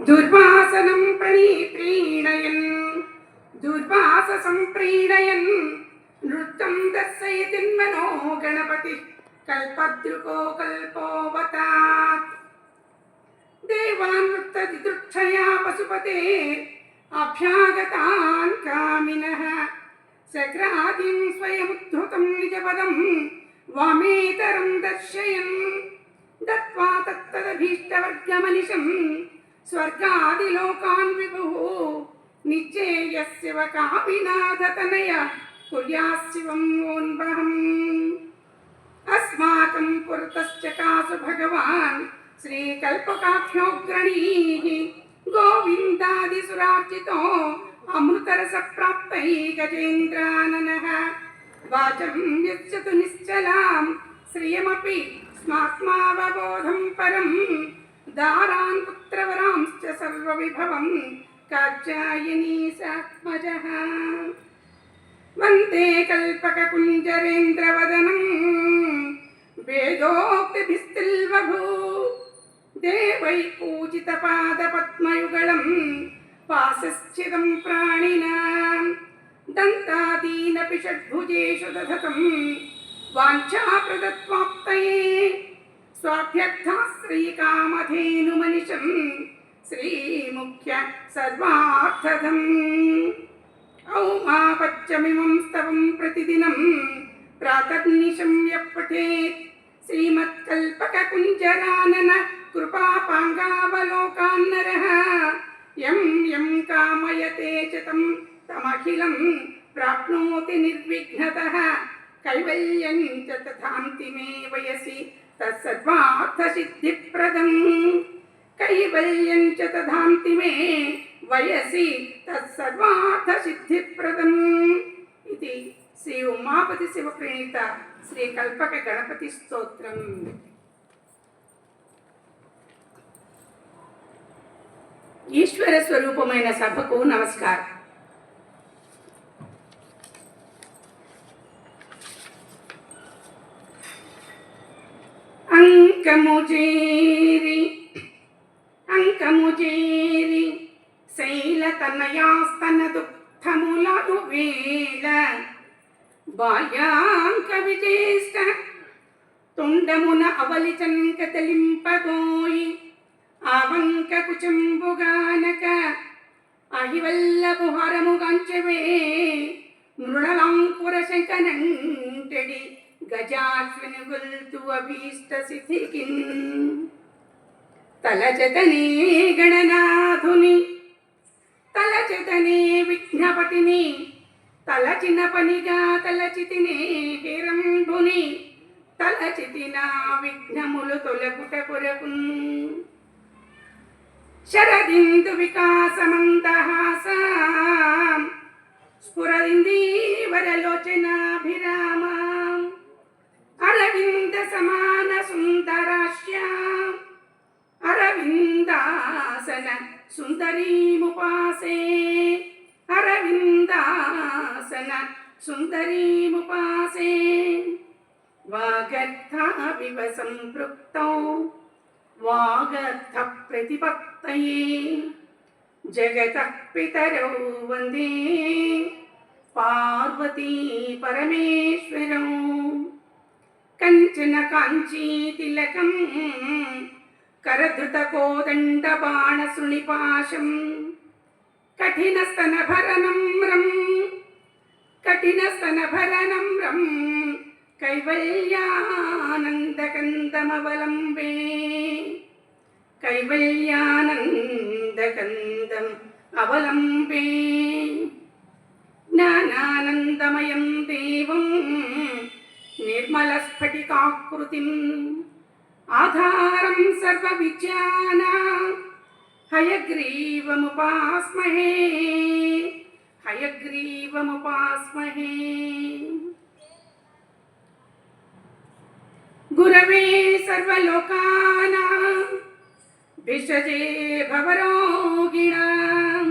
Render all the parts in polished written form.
दुर्वासनं प्रणीप्रीणयन् दुर्वाससं प्रीणयन् नृत्यं दर्शयतिन्मनो गणपतिः कल्पद्रुको कल्पोऽवतात्। देवानृत्तदिदृक्षया पशुपते अभ्यागतान् कामिनः सग्रादिं स्वयमुद्धृतं निजपदं वामेतरं दर्शयन् दत्त्वा तत्तदभीष्टवर्गमनिशं स्वर्गादिलोकान् विभुः निश्चेयस्य कामिनाथतनय कुर्यास्शिवं वोन्वहम्। अस्माकं पुरतश्चकासु भगवान् श्रीकल्पकाख्योऽग्रणीः गोविन्दादिसुरार्चितो अमृतरसप्राप्तैः गजेन्द्राननः वाचं यच्छतु निश्चलां श्रियमपि स्मात्मावबोधं परं दारान् पुत्रवरांश्च सर्वविभवं कात्यायनी सात्मजः। वन्दे कल्पककुञ्जरेन्द्रवदनं वेदोक्तिभिस्तिल्वभू देवैः पूजितपादपद्मयुगलं पाशश्चिदं प्राणिनां दन्तादीनपि षड्भुजेषु दधतं वाञ्छाप्रदत्वाप्तये स्वाभ्यर्थाश्रीकामधेनुमनिशं श्रीमुख्य सर्वार्थदम्। औमापच्यमिमं स्तवं प्रतिदिनं प्रातर्निशं यः पठेत् श्रीमत्कल्पककुञ्जरानन कृपापाङ्गावलोकान्नरः यं यं कामयते च तं तमखिलं प्राप्नोति निर्विघ्नतः कैवल्यं च तथान्ति मे वयसि तत्सर्वार्थसिद्धिप्रदम् कैवल्यं च तथान्ति मे वयसि तत्सर्वार्थसिद्धिप्रदम् इति श्री उमापति शिवप्रणीत श्री कल्पक गणपति स्तोत्रम। ఈశ్వర స్వరూపమైన సభకు నమస్కారం. అంకముజేరి శైలతనయాస్తన దుఃఖములదు వేళ బాల్యాంక విజేష్ట తొండమున అవలిచన్ కదలింపగోయి ఆవంక కుచంబుగానక అహివల్లభుహరముగాంచవే మృణలాంకుర శంకనంటడి గజాశ్విని గొల్తు అభీష్ట సిద్ధికిన్ తలచతనే గణనాథుని తలచతనే విఘ్నపతిని తలచిన పనిగా తలచితినే హిరంభుని తలచితిన విఘ్నములు తొలగుట కొరకు శరదిందు వికాసమందహాస స్ఫురదిందీవరలోచనాభిరామ అరవింద సమాన సుందరాశ్యా అరవిందాసన సుందరీముపాసే అరవిందాసన సుందరీముపాసే వాగర్థావివ సంపృక్తౌ వాగర్థ ప్రతిపత్తయే జగతః పితరౌ వందే పార్వతీ పరమేశ్వరౌ కంచన కాంచీ తిలకం కరధృత కోదండ బాణ సునిపాశం కఠినస్తనభరణం రం కైవల్యానందకందమవలంబే కైవల్యానందకందం అవలంబే జ్ఞానానందమయం దేవం నిర్మలస్ఫటికాకృతిం ఆధారం సర్వవిద్యానాం హయగ్రీవముపాస్మహే హయగ్రీవముపాస్మహే. గురవే సర్వలోకానాం భిషజే భవరోగిణాం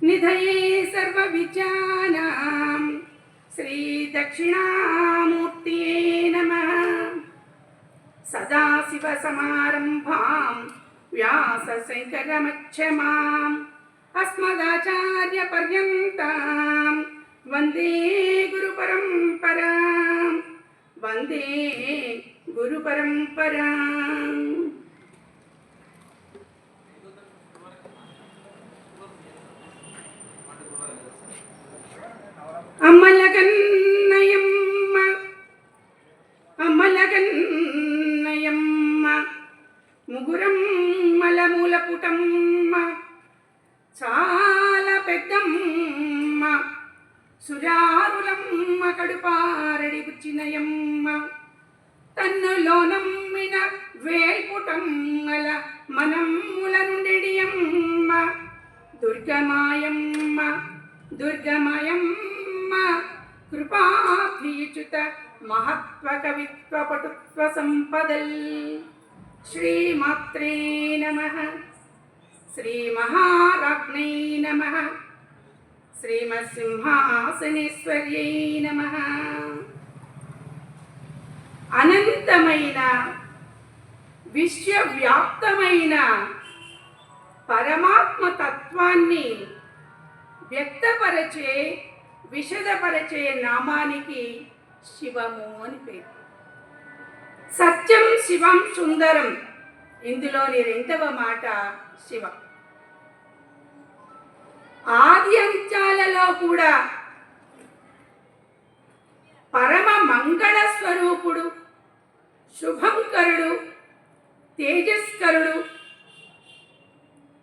నిధయే సర్వవిద్యానాం శ్రీ దక్షిణామూర్తియే నమః. సదాశివసమారంభాం व्यासशङ्करमध्यमाम् अस्मदाचार्यपर्यन्तां वन्दे गुरुपरम्परां वन्दे गुरुपरम्पराम्। అమ్మలగన్నయమ్మ అమ్మలగన్నయమ్మ ముగురమ్మల మూలపుటమ్మ చాలా పెద్దమ్మ సురారులమ్మ కడుపారడి బుచ్చినయమ్మ తన్నులోనమ్మిన వేల్పుటమ్మల మనమ్ముల నుండియమ్మ దుర్గమాయమ్మ దుర్గమయమ్మ కృపాభియుచుత మహత్వ కవిత్వ పటుత్వ సంపదల్ శ్రీమాత్రే నమః శ్రీ మహారాజ్ఞై నమః శ్రీమత్సింహాసనేశ్వర్యై నమః। అనంతమైన విశ్వవ్యాప్తమైన పరమాత్మ తత్వాన్ని వ్యక్తపరచే విశదపరచే నామానికి శివము అని పేరు। సత్యం శివం సుందరం ఇందులోని రెండవ మాట శివ। ఆది అంత్యాలలో కూడా పరమ మంగళ స్వరూపుడు, శుభంకరుడు, తేజస్కరుడు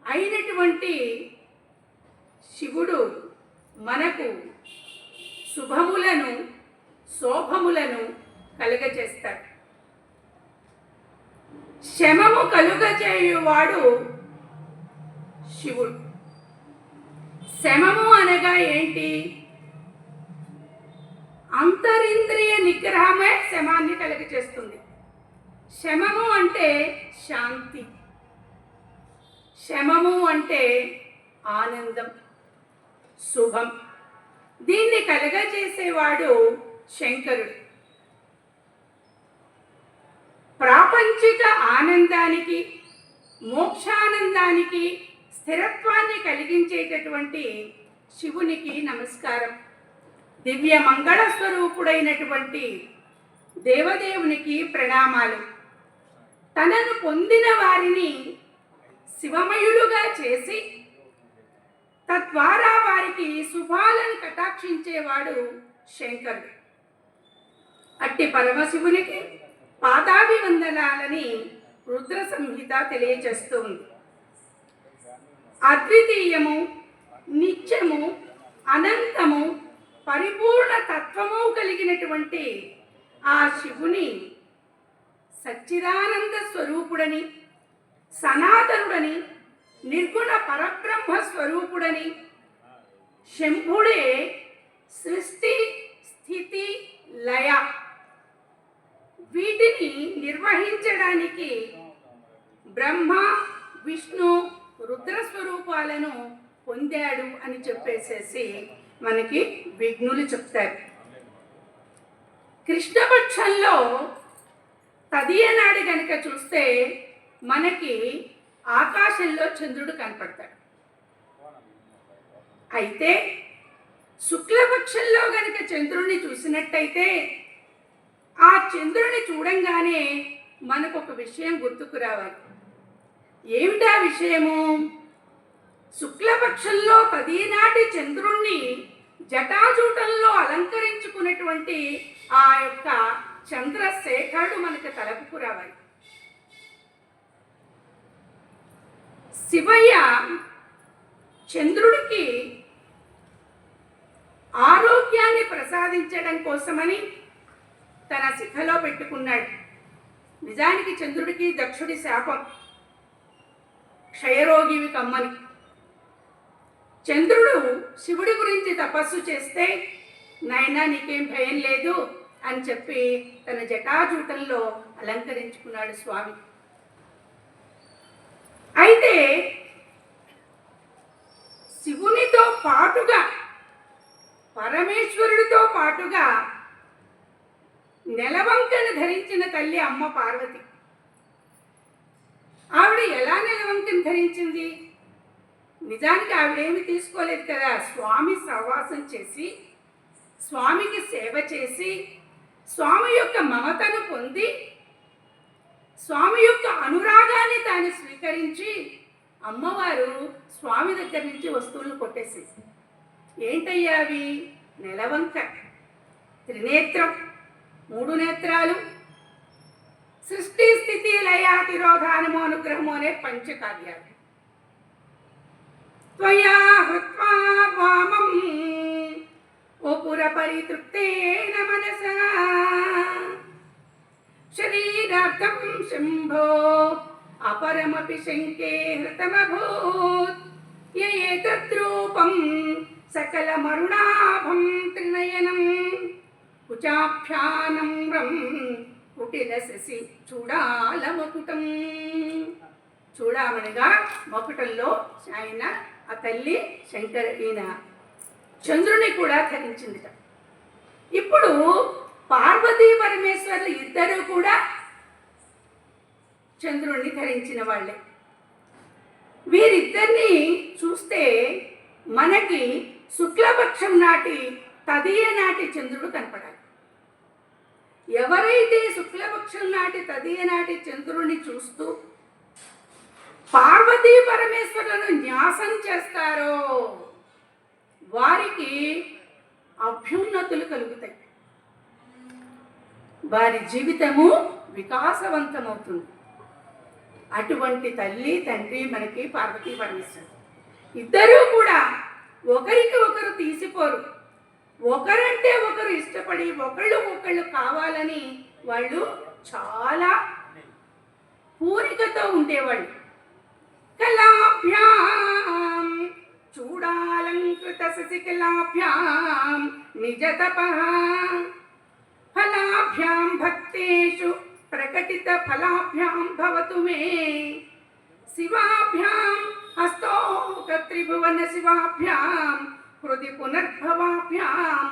అయినటువంటి శివుడు మనకు శుభములను శోభములను కలుగజేస్తాడు। శమము కలుగజేయువాడు శివుడు। శమము అనగా ఏంటి? అంతరింద్రియ నిగ్రహమే శమాన్ని కలుగజేస్తుంది। శమము అంటే శాంతి, శమము అంటే ఆనందం, శుభం। దీన్ని కలుగజేసేవాడు శంకరుడు। ప్రాపంచిక ఆనందానికి, మోక్షానందానికి, స్థిరత్వాన్ని కలిగించేటటువంటి శివునికి నమస్కారం। దివ్య మంగళ స్వరూపుడైనటువంటి దేవదేవునికి ప్రణామాలు। తనను పొందిన వారిని శివమయులుగా చేసి తద్వారా వారికి శుభాలను కటాక్షించేవాడు శంకరుడు। అట్టి పరమశివునికి పాదాభివందనాలని రుద్ర సంహిత తెలియజేస్తుంది। అద్వితీయము, నిత్యము, అనంతము, పరిపూర్ణ తత్వము కలిగినటువంటి ఆ శివుని సచ్చిదానంద స్వరూపుడని, సనాతనుడని, నిర్గుణ పరబ్రహ్మ స్వరూపుడని, శంభుడే సృష్టి స్థితి లయ వీటిని నిర్వహించడానికి బ్రహ్మ, విష్ణు, రుద్ర స్వరూపాలను పొందాడు అని చెప్పేసేసి మనకి విఘ్నులు చెప్తారు। కృష్ణపక్షంలో తదియనాడు గనుక చూస్తే మనకి ఆకాశంలో చంద్రుడు కనపడతాడు। అయితే శుక్లపక్షంలో గనుక చంద్రుడిని చూసినట్టయితే ఆ చంద్రుడిని చూడంగానే మనకు ఒక విషయం గుర్తుకు రావాలి। ఏమిటా విషయము? శుక్లపక్షంలో తదినాటి చంద్రుణ్ణి జటాజూటంలో అలంకరించుకున్నటువంటి ఆ యొక్క చంద్రశేఖరుడు మనకు తలపుకు రావాలి। శివయ్య చంద్రుడికి ఆరోగ్యాన్ని ప్రసాదించడం కోసమని తన శిఖలో పెట్టుకున్నాడు। నిజానికి చంద్రుడికి దక్షుడి శాపం, క్షయరోగివి కమ్మని। చంద్రుడు శివుడి గురించి తపస్సు చేస్తే, నాయనా నీకేం భయం లేదు అని చెప్పి తన జటాజూటంలో అలంకరించుకున్నాడు స్వామి। అయితే శివునితో పాటుగా, పరమేశ్వరుడితో పాటుగా నెలవంకను ధరించిన తల్లి అమ్మ పార్వతి। ఆవిడ ఎలా నెలవంకను ధరించింది? నిజానికి ఆవిడేమి తీసుకోలేదు కదా. స్వామి సహవాసం చేసి, స్వామికి సేవ చేసి, స్వామి యొక్క మమతను పొంది, స్వామి యొక్క అనురాగాన్ని తాను స్వీకరించి, అమ్మవారు స్వామి దగ్గర నుంచి వస్తువులను కొట్టేసేసి, ఏంటయ్యా అవి? నెలవంక, త్రినేత్రం, 3 నేత్రాలు, సృష్టి స్థితి లయ తిరోధానము అనుగ్రహము అనే పంచకార్యాలు. త్వయా హృత్వా వామం వపుర పరితృప్తేన మనసా శరీరార్థం శంభో అపరమపి శంకే హృతమభూత్ ఏతద్రూపం సకలమరుణాభం త్రినయనం కుచాభ్యానమ్రం కుటిలశసి చూడాలమకుటం. చూడామనగా మకుటంలో ఆయన ఆ తల్లి ఈయన చంద్రుని కూడా ధరించిందిట. ఇప్పుడు పార్వతీ పరమేశ్వరులు ఇద్దరూ కూడా చంద్రుణ్ణి ధరించిన వాళ్ళే. వీరిద్దరిని చూస్తే మనకి శుక్లపక్షం నాటి తదియ నాటి చంద్రుడు కనపడాలి. ఎవరైతే శుక్లపక్షం నాటి తదియ నాటి చంద్రుడిని చూస్తూ పార్వతీ పరమేశ్వరులను న్యాసం చేస్తారో వారికి అభ్యున్నతులు కలుగుతాయి, వారి జీవితము వికాసవంతమవుతుంది. అటువంటి తల్లి తండ్రి మనకి పార్వతీ పరమేశ్వరుడు. ఇద్దరూ కూడా ఒకరికి ఒకరు తీసిపోరు. ఒకరంటే ఒకరు ఇష్టపడి ఒకళ్ళు కావాలని వాళ్ళు చాలా పూరికతో ఉండేవాళ్ళు. కళాభ్యాం చూడాలంకృత శశికళాభ్యాం నిజ తపః ఫలాభ్యాం భక్తేషు ప్రకటిత ఫలాభ్యాం భవతు మే శివాభ్యాం హస్తోక త్రిభువన శివాభ్యాం హృది పునర్భవాభ్యాం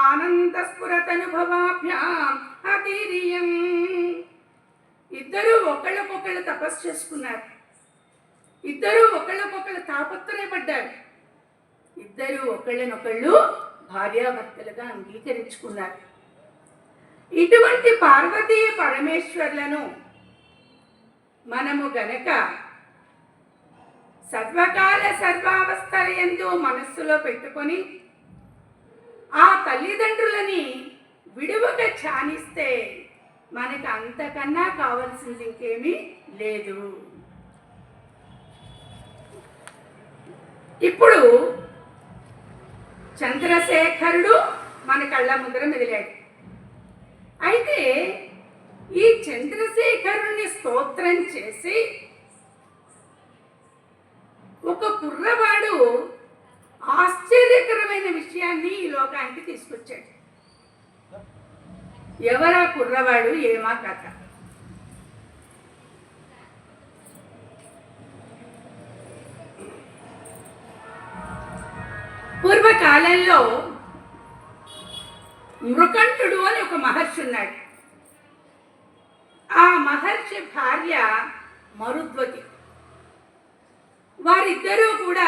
ఆనంద స్ఫురతనుభవాభ్యాం అతిరియం. ఇద్దరూ ఒకళ్ళకొకళ్ళు తపస్సు చేసుకున్నారు. ఇద్దరూ ఒకళ్ళకొకళ్ళు తాపత్రయపడ్డారు. ఇద్దరూ ఒకళ్ళనొకళ్ళు భార్యాభర్తలుగా అంగీకరించుకున్నారు. ఇటువంటి పార్వతీ పరమేశ్వర్లను మనము గనక సర్వకాల సర్వావస్థలయందు మనస్సులో పెట్టుకొని ఆ తల్లిదండ్రులని విడువక ధ్యానిస్తే మనకు అంతకన్నా కావాల్సింది ఇంకేమీ లేదు. ఇప్పుడు చంద్రశేఖరుడు మన కళ్ళ ముందర మెదిలాడు. అయితే ఈ చంద్రశేఖరుని స్తోత్రం చేసి ఒక కుర్రవాడు ఆశ్చర్యకరమైన విషయాన్ని ఈ లోకానికి తీసుకొచ్చాడు. ఎవరా కుర్రవాడు, ఏమా కథ? పూర్వకాలంలో మృకంఠుడు అని ఒక మహర్షి ఉన్నాడు. ఆ మహర్షి భార్య మరుద్వతి. వారిద్దరూ కూడా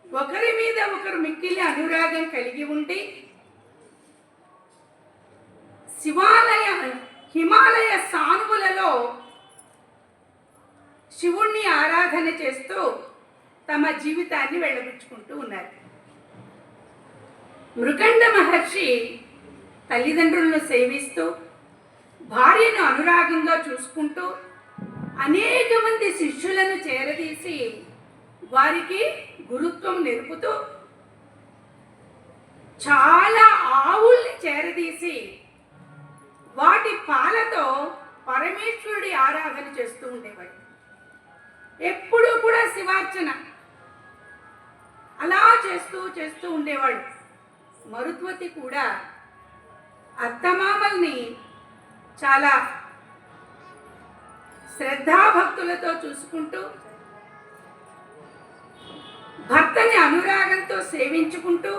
ఒకరి మీద ఒకరు మిక్కిలి అనురాగం కలిగి ఉండి హిమాలయ సానువులలో శివుణ్ణి ఆరాధన చేస్తూ తమ జీవితాన్ని వెళ్ళబుచ్చుకుంటూ ఉన్నారు. మృకండ మహర్షి తల్లిదండ్రులను సేవిస్తూ భార్యను అనురాగంగా చూసుకుంటూ అనేక మంది శిష్యులను చేరదీసి వారికి గురుత్వం నేర్పుతూ చాలా ఆవుల్ని చేరదీసి వాటి పాలతో పరమేశ్వరుడి ఆరాధన చేస్తూ ఉండేవాడు. ఎప్పుడూ కూడా శివార్చన అలా చేస్తూ ఉండేవాడు. మరుద్వతి కూడా అత్తమామల్ని చాలా శ్రద్ధాభక్తులతో చూసుకుంటూ భర్తని అనురాగంతో సేవించుకుంటూ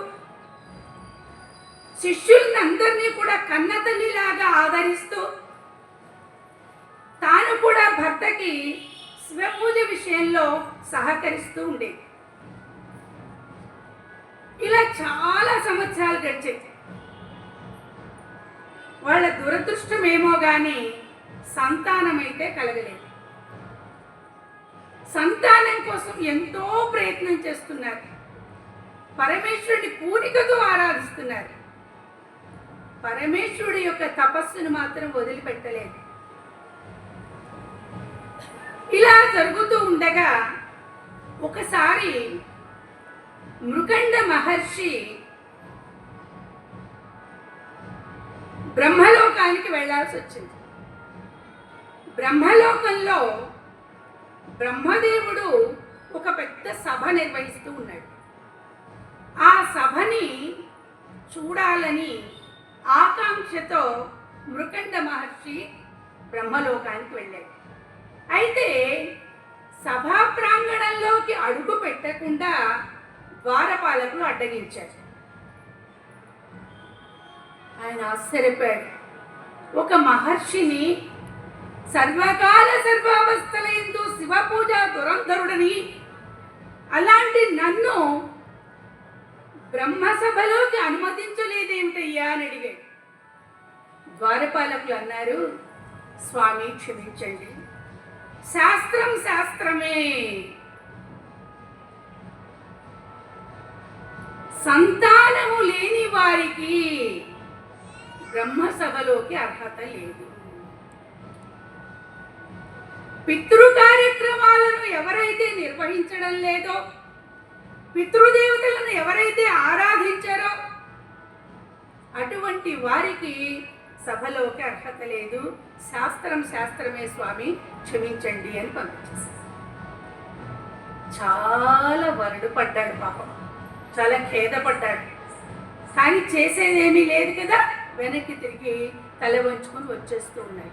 శిష్యులందరినీ కూడా కన్నతల్లిలాగా ఆదరిస్తూ తాను కూడా భర్తకి శివపూజ విషయంలో సహకరిస్తూ ఉండేది. ఇలా చాలా సంవత్సరాలు గడిచాయి. వాళ్ళ దురదృష్టం ఏమో కానీ సంతానం అయితే కలగలేదు. సంతానం కోసం ఎంతో ప్రయత్నం చేస్తున్నారు. పరమేశ్వరుడి పూనికతో ఆరాధిస్తున్నారు. పరమేశ్వరుడి యొక్క తపస్సును మాత్రం వదిలిపెట్టలేదు. ఇలా జరుగుతూ ఉండగా ఒకసారి మృకండ మహర్షి బ్రహ్మలోకానికి వెళ్ళాల్సి వచ్చింది. బ్రహ్మలోకంలో బ్రహ్మదేవుడు ఒక పెద్ద సభ నిర్వహిస్తూ ఉన్నాడు. ఆ సభని చూడాలని ఆకాంక్షతో మృకండ మహర్షి బ్రహ్మలోకానికి వెళ్ళాడు. అయితే సభా ప్రాంగణంలోకి అడుగు పెట్టకుండా ద్వారపాలకులు అడ్డగించారు. ఆయన ఆశ్చర్యపోయాడు. ఒక మహర్షిని సర్వకాల సర్వావస్థలందు శివపూజ దురంధరుడని, అలాంటి నన్ను బ్రహ్మసభలోకి అనుమతించలేదేమిటయ్యా అని అడిగాడు. ద్వారపాలకులు అన్నారు, స్వామి క్షమించండి, శాస్త్రం శాస్త్రమే. సంతానము లేని వారికి బ్రహ్మసభలోకి అర్హత లేదు. పితృ కార్యక్రమాలను ఎవరైతే నిర్వహించడం లేదో, పితృదేవతలను ఎవరైతే ఆరాధించారో అటువంటి వారికి సభలోకి అర్హత లేదు. శాస్త్రం శాస్త్రమే స్వామి, క్షమించండి అని పంపించేశారు. చాలా వరుడు పడ్డాడు పాపం, చాలా ఖేదపడ్డాడు. కానీ చేసేదేమీ లేదు కదా, వెనక్కి తిరిగి తల వంచుకొని వచ్చేస్తూ ఉన్నాయి.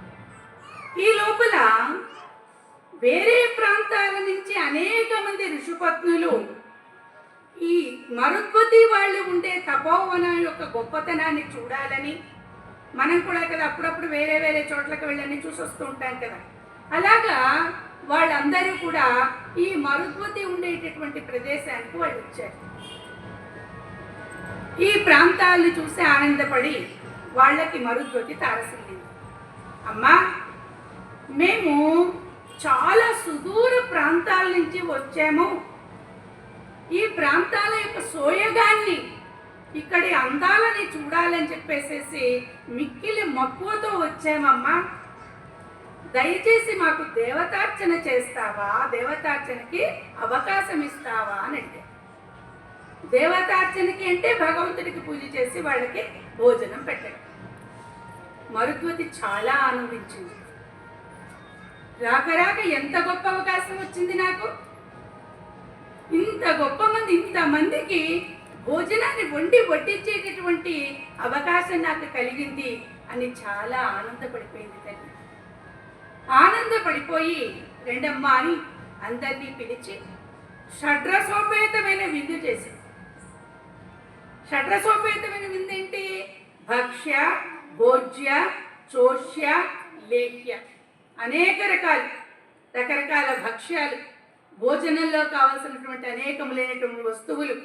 ఈ లోపల వేరే ప్రాంతాల నుంచి అనేక మంది ఋషిపత్నులు ఈ మరుద్వతి వాళ్ళు ఉండే తపోవనం యొక్క గొప్పతనాన్ని చూడాలని, మనం కూడా కదా అప్పుడప్పుడు వేరే వేరే చోట్లకు వెళ్ళని చూసి వస్తూ ఉంటాం కదా, అలాగా వాళ్ళందరూ కూడా ఈ మరుద్వతి ఉండేటటువంటి ప్రదేశానికి వాళ్ళు వచ్చారు. ఈ ప్రాంతాలను చూసి ఆనందపడి వాళ్ళకి మరుద్వతి తారసిల్లింది. అమ్మా, మేము చాలా సుదూర ప్రాంతాల నుంచి వచ్చాము. ఈ ప్రాంతాల యొక్క సోయగాన్ని, ఇక్కడి అందాలని చూడాలని చెప్పేసేసి మిక్కిలి మక్కువతో వచ్చామమ్మా. దయచేసి మాకు దేవతార్చన చేస్తావా, దేవతార్చనకి అవకాశం ఇస్తావా అని అంటే, దేవతార్చనకి అంటే భగవంతుడికి పూజ చేసి వాళ్ళకి భోజనం పెట్టడం. మరుద్వతి చాలా ఆనందించింది. రాక ఎంత గొప్ప అవకాశం వచ్చింది నాకు, ఇంత గొప్ప మంది, ఇంతమందికి భోజనాన్ని వడ్డించేటటువంటి అవకాశం నాకు కలిగింది అని చాలా ఆనందపడిపోయింది తల్లి. ఆనందపడిపోయి రెండమ్మా అని అందరినీ పిలిచి షడ్రసోపేతమైన విందు చేసింది. షడ్రసోపేతమైన విందు ఏంటి? భక్ష్య, భోజ్య, చోష్య, లేహ్య, అనేక రకరకాల భక్ష్యాలు, భోజనంలో కావలసినటువంటి అనేకములైనటువంటి వస్తువులు,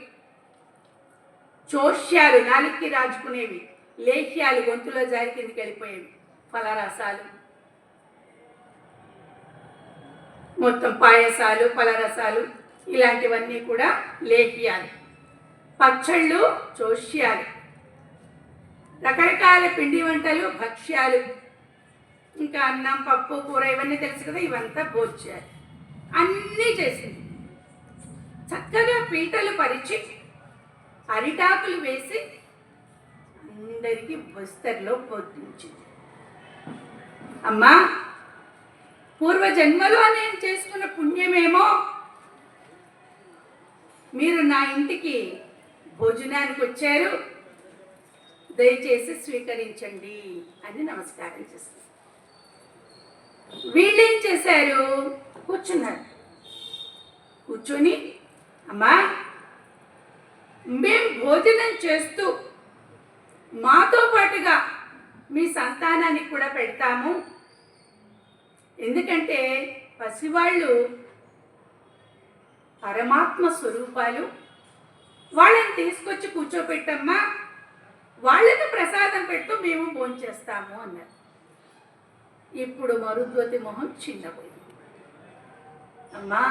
చోష్యాలు నాలుగుకి రాజుకునేవి, లేహ్యాలు గొంతులో జారి కిందికి వెళ్ళిపోయేవి, ఫలరసాలు, మొత్తం పాయసాలు, ఫలరసాలు, ఇలాంటివన్నీ కూడా లేహ్యాలు, పచ్చళ్ళు చోష్యాలు, రకరకాల పిండి వంటలు భక్ష్యాలు, ఇంకా అన్నం, పప్పు, కూర ఇవన్నీ తెలుసు కదా, ఇవంతా భోజ్యాలు. అన్నీ చేసింది. చక్కగా పీటలు పరిచి అరిటాకులు వేసి అందరికీ బస్తర్లో పొద్దుంచింది. అమ్మా, పూర్వజన్మలో నేను చేసుకున్న పుణ్యమేమో మీరు నా ఇంటికి భోజనానికి వచ్చారు, దయచేసి స్వీకరించండి అని నమస్కారం చేస్తారు. వీళ్ళేం చేశారు? కూర్చున్నారు. కూర్చొని, అమ్మా, మేము భోజనం చేస్తూ మాతో పాటుగా మీ సంతానానికి కూడా పెడతాము, ఎందుకంటే పసివాళ్ళు పరమాత్మ స్వరూపాలు. వాళ్ళని తీసుకొచ్చి కూర్చోపెట్టమ్మా, వాళ్ళకి ప్రసాదం పెట్టు, మేము భోంచేస్తాము అన్నారు. ఇప్పుడు మరుద్వతి మొహం చిన్నపోయింది. అమ్మా,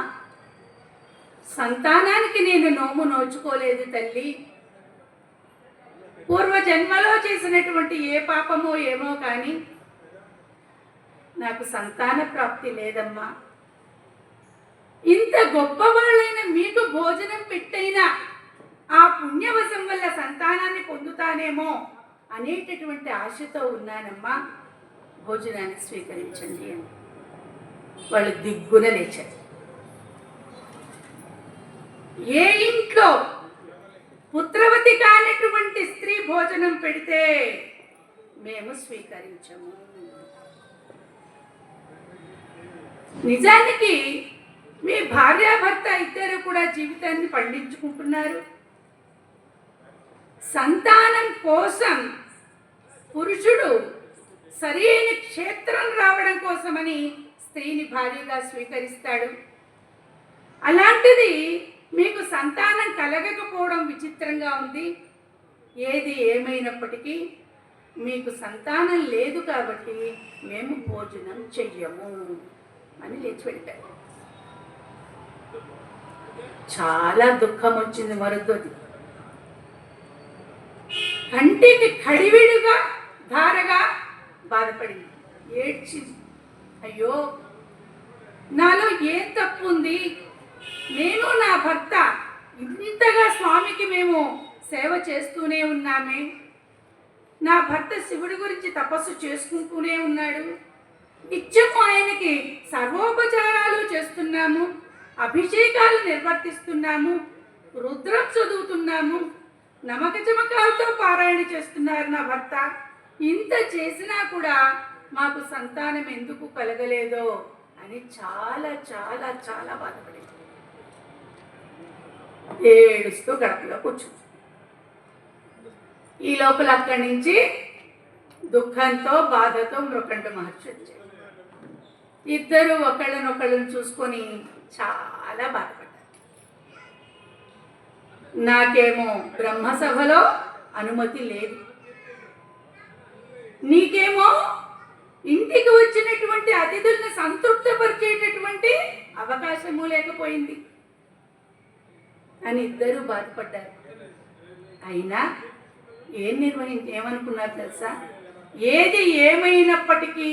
సంతానానికి నేను నోము నోచుకోలేదు తల్లి. పూర్వజన్మలో చేసినటువంటి ఏ పాపమో ఏమో కానీ నాకు సంతాన ప్రాప్తి లేదమ్మా. ఇంత గొప్పవాళ్ళైన మీకు భోజనం పెట్టైనా ఆ పుణ్యవశం వల్ల సంతానాన్ని పొందుతానేమో అనేటటువంటి ఆశతో ఉన్నానమ్మా, భోజనాన్ని స్వీకరించండి అని వాళ్ళు దిగ్గున లేచారు. ఏ ఇంట్లో పుత్రవతి కానటువంటి స్త్రీ భోజనం పెడితే మేము స్వీకరించము. నిజానికి మీ భార్యాభర్త ఇద్దరు కూడా జీవితాన్ని పండించుకుంటున్నారు. సంతానం కోసం పురుషుడు సరి అయిన క్షేత్రం రావడం కోసమని స్త్రీని భార్యగా స్వీకరిస్తాడు. అలాంటిది మీకు సంతానం కలగకపోవడం విచిత్రంగా ఉంది. ఏది ఏమైనప్పటికీ మీకు సంతానం లేదు కాబట్టి మేము భోజనం చెయ్యము అని లేచి వెళ్ళారు. చాలా దుఃఖం వచ్చింది మరుద్వతి. కంటికి కడివిడుగా ధారగా బాధపడింది, ఏడ్చింది. అయ్యో, నాలో ఏం తప్పు ఉంది? నేను నా భర్త ఇంతగా స్వామికి మేము సేవ చేస్తూనే ఉన్నామే. నా భర్త శివుడి గురించి తపస్సు చేసుకుంటూనే ఉన్నాడు. నిత్యము ఆయనకి సర్వోపచారాలు చేస్తున్నాము, అభిషేకాలు నిర్వర్తిస్తున్నాము, రుద్రం చదువుతున్నాము, నమక చమకాలతో పారాయణ చేస్తున్నారు నా భర్త. ఇంత చేసినా కూడా మాకు సంతానం ఎందుకు కలగలేదో అని చాలా చాలా చాలా బాధపడింది. ఏడుస్తూ గడపలో కూర్చుంది. ఈ లోపల అక్కడి నుంచి దుఃఖంతో బాధతో మృకంఠ మహర్షి వచ్చారు. ఇద్దరు ఒకళ్ళనొకళ్ళని చూసుకొని చాలా బాధపడ్డారు. నాకేమో బ్రహ్మసభలో అనుమతి లేదు, నీకేమో ఇంటికి వచ్చినటువంటి అతిథుల్ని సంతృప్తిపరిచేటటువంటి అవకాశము లేకపోయింది అని ఇద్దరూ బాధపడ్డారు. అయినా ఏమనుకున్నారు తెలుసా? ఏది ఏమైనప్పటికీ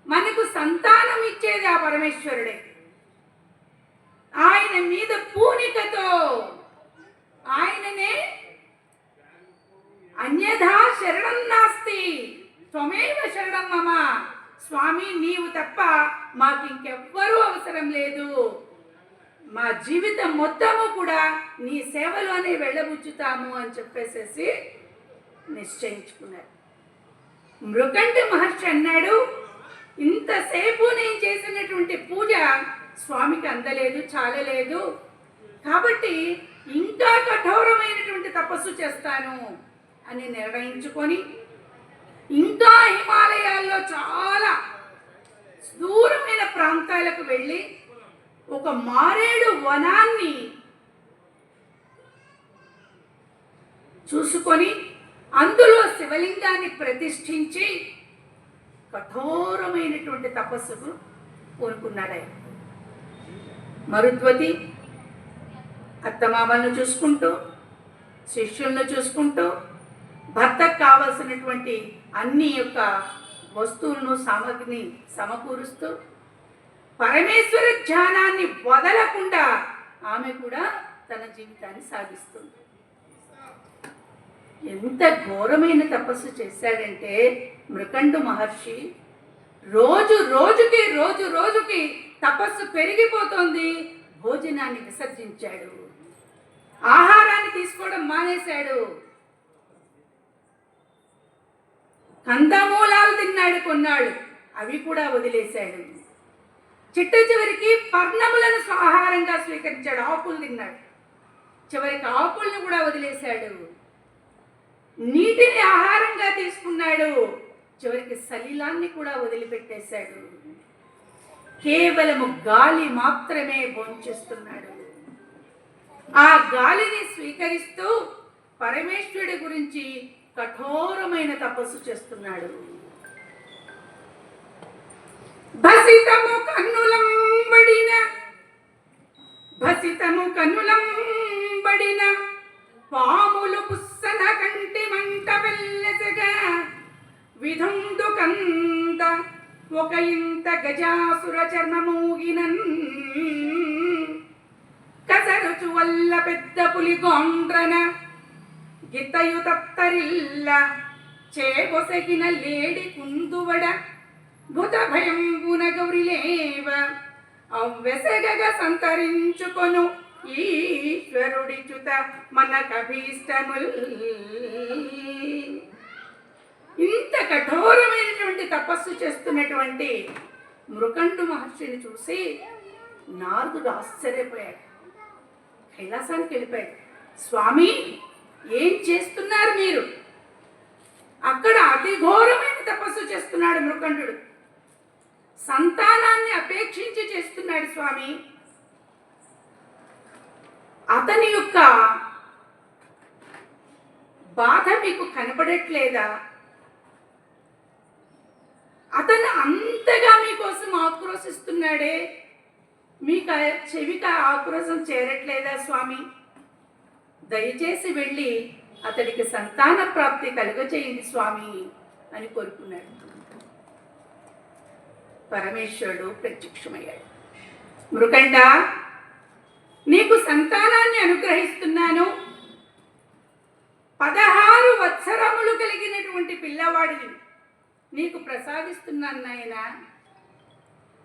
మనకు సంతానం ఇచ్చేది ఆ పరమేశ్వరుడే. ఆయన మీద పూనికతో ఆయననే అన్యథా శరణం నాస్తి త్వమేవ శరణం మమ, స్వామి నీవు తప్ప మాకు ఇంకెవ్వరూ అవసరం లేదు, మా జీవితం మొత్తము కూడా నీ సేవలోనే వెళ్ళబుచ్చుతాము అని చెప్పేసేసి నిశ్చయించుకున్నారు. మృకంఠ మహర్షి అన్నాడు, ఇంతసేపు నేను చేసినటువంటి పూజ స్వామికి అందలేదు, చాలలేదు, కాబట్టి ఇంకా కఠోరమైనటువంటి తపస్సు చేస్తాను అని నిర్ణయించుకొని ఇంకా హిమాలయాల్లో చాలా దూరమైన ప్రాంతాలకు వెళ్ళి ఒక మారేడు వనాన్ని చూసుకొని అందులో శివలింగాన్ని ప్రతిష్ఠించి కఠోరమైనటువంటి తపస్సుకు కోరుకున్నాడు ఆయన. మరుద్వతి అత్తమామలను చూసుకుంటూ, శిష్యులను చూసుకుంటూ, భర్తకు కావలసినటువంటి అన్ని యొక్క వస్తువులను సామగ్రిని సమకూరుస్తూ పరమేశ్వర ధ్యానాన్ని వదలకుండా ఆమె కూడా తన జీవితాన్ని సాగిస్తుంది. ఎంత ఘోరమైన తపస్సు చేశాడంటే మృకంఠ మహర్షి రోజు రోజుకి తపస్సు పెరిగిపోతోంది. భోజనాన్ని విసర్జించాడు, ఆహారాన్ని తీసుకోవడం మానేశాడు, కందమూలాలు తిన్నాడు కొన్నాళ్ళు, అవి కూడా వదిలేశాడు. చివరికి పర్ణములను ఆహారంగా స్వీకరించాడు, ఆకులు తిన్నాడు, చివరికి ఆకులను కూడా వదిలేశాడు. నీటిని ఆహారంగా తీసుకున్నాడు, చివరికి సలిలాన్ని కూడా వదిలిపెట్టేశాడు. కేవలము గాలి మాత్రమే భోంచేస్తున్నాడు. ఆ గాలిని స్వీకరిస్తూ పరమేశ్వరుడి గురించి కఠోరమైన తపస్సు చేస్తున్నాడు. భసితము కన్నులంబడిన పాములు పుస్సన కంటి మంట వెల్లెసగా విధుందు కంద ఒక ఇంత గజాసుర చర్మమూగినన్ కసరుచు వల్ల పెద్ద పులి గోండ్రన గిత్తయు తత్తరిల్ల చేబొసగిన లేడి కుందువడ భూత భయంబున గౌరిలేవ అవ్వెసగగ సంతరించుకొను ఈశ్వరుడి చుత మనకభీష్టముల్. ఇంత కఠోరమైనటువంటి తపస్సు చేస్తున్నటువంటి మృకండు మహర్షిని చూసి నారదుడు ఆశ్చర్యపోయాడు. కైలాసానికి వెళ్ళిపోయాడు. స్వామి, ఏం చేస్తున్నారు మీరు? అక్కడ అతి ఘోరమైన తపస్సు చేస్తున్నాడు మృకండు. సంతానాన్ని అపేక్షించి చేస్తున్నాడు స్వామి. అతని యొక్క బాధ మీకు కనపడట్లేదా? అతను అంతగా మీకోసం ఆక్రోశిస్తున్నాడే, మీకు చెవికి ఆక్రోశం చేరట్లేదా స్వామి? దయచేసి వెళ్ళి అతడికి సంతాన ప్రాప్తి కలుగచేయండి స్వామి అని కోరుకున్నాడు. పరమేశ్వరుడు ప్రత్యక్షమయ్యాడు. మృకండ, నీకు సంతానాన్ని అనుగ్రహిస్తున్నాను. 16 వత్సరములు కలిగినటువంటి పిల్లవాడిని నీకు ప్రసాదిస్తున్నాను నాయనా.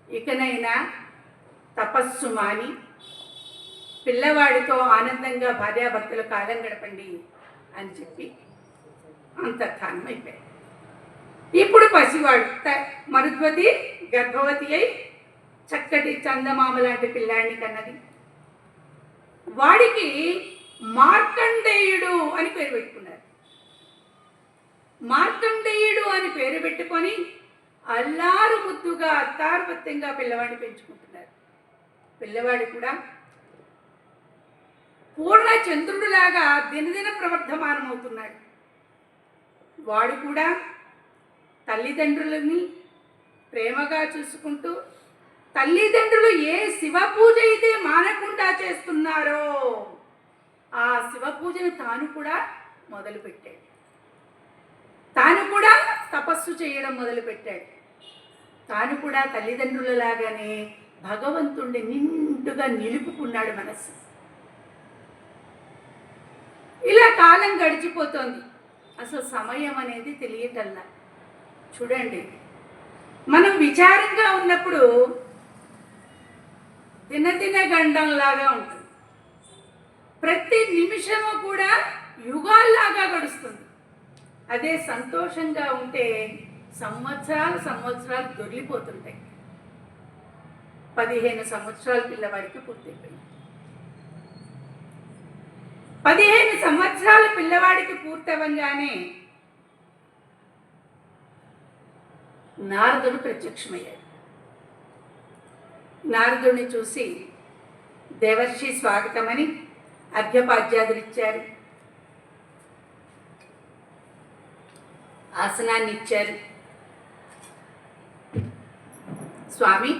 ఇకనైనా తపస్సు మాని పిల్లవాడితో ఆనందంగా భార్యాభర్తలు కాలం గడపండి అని చెప్పి అంతర్ధానం అయిపోయాడు. ఇప్పుడు పసివాడు మరుద్వతి గర్భవతి అయి చక్కటి చందమామ లాంటి పిల్లాడిని కన్నది. వాడికి మార్కండేయుడు అని పేరు పెట్టుకున్నారు. మార్కండేయుడు అని పేరు పెట్టుకొని అల్లారు ముద్దుగా అత్తారుపత్యంగా పిల్లవాడిని పెంచుకుంటున్నారు. పిల్లవాడు కూడా పూర్ణ చంద్రుడిలాగా దినదిన ప్రవర్ధమానమవుతున్నాడు. వాడు కూడా తల్లిదండ్రులని ప్రేమగా చూసుకుంటూ, తల్లిదండ్రులు ఏ శివ పూజ అయితే మానకుండా చేస్తున్నారో ఆ శివ పూజను తాను కూడా మొదలుపెట్టాడు. తాను కూడా తపస్సు చేయడం మొదలుపెట్టాడు. తాను కూడా తల్లిదండ్రులలాగానే భగవంతుణ్ణి నిండుగా నిలుపుకున్నాడు మనస్సు. ఇలా కాలం గడిచిపోతోంది. అసలు సమయం అనేది తెలియటల్లా. చూడండి, మనం విచారంగా ఉన్నప్పుడు దినదిన గండంలాగా ఉంటుంది. ప్రతి నిమిషము కూడా యుగాల్లాగా గడుస్తుంది. అదే సంతోషంగా ఉంటే సంవత్సరాలు దొరికిపోతుంటాయి. 15 సంవత్సరాల పిల్లవాడికి పూర్తయిపోయింది. 15 సంవత్సరాల పిల్లవాడికి పూర్తవగానే నారదుడు ప్రత్యక్షమయ్యాడు. నారదుడిని చూసి దేవర్షి స్వాగతమని అర్ఘ్యపాద్యాదులు ఇచ్చారు, ఆసనాన్ని ఇచ్చారు. స్వామి,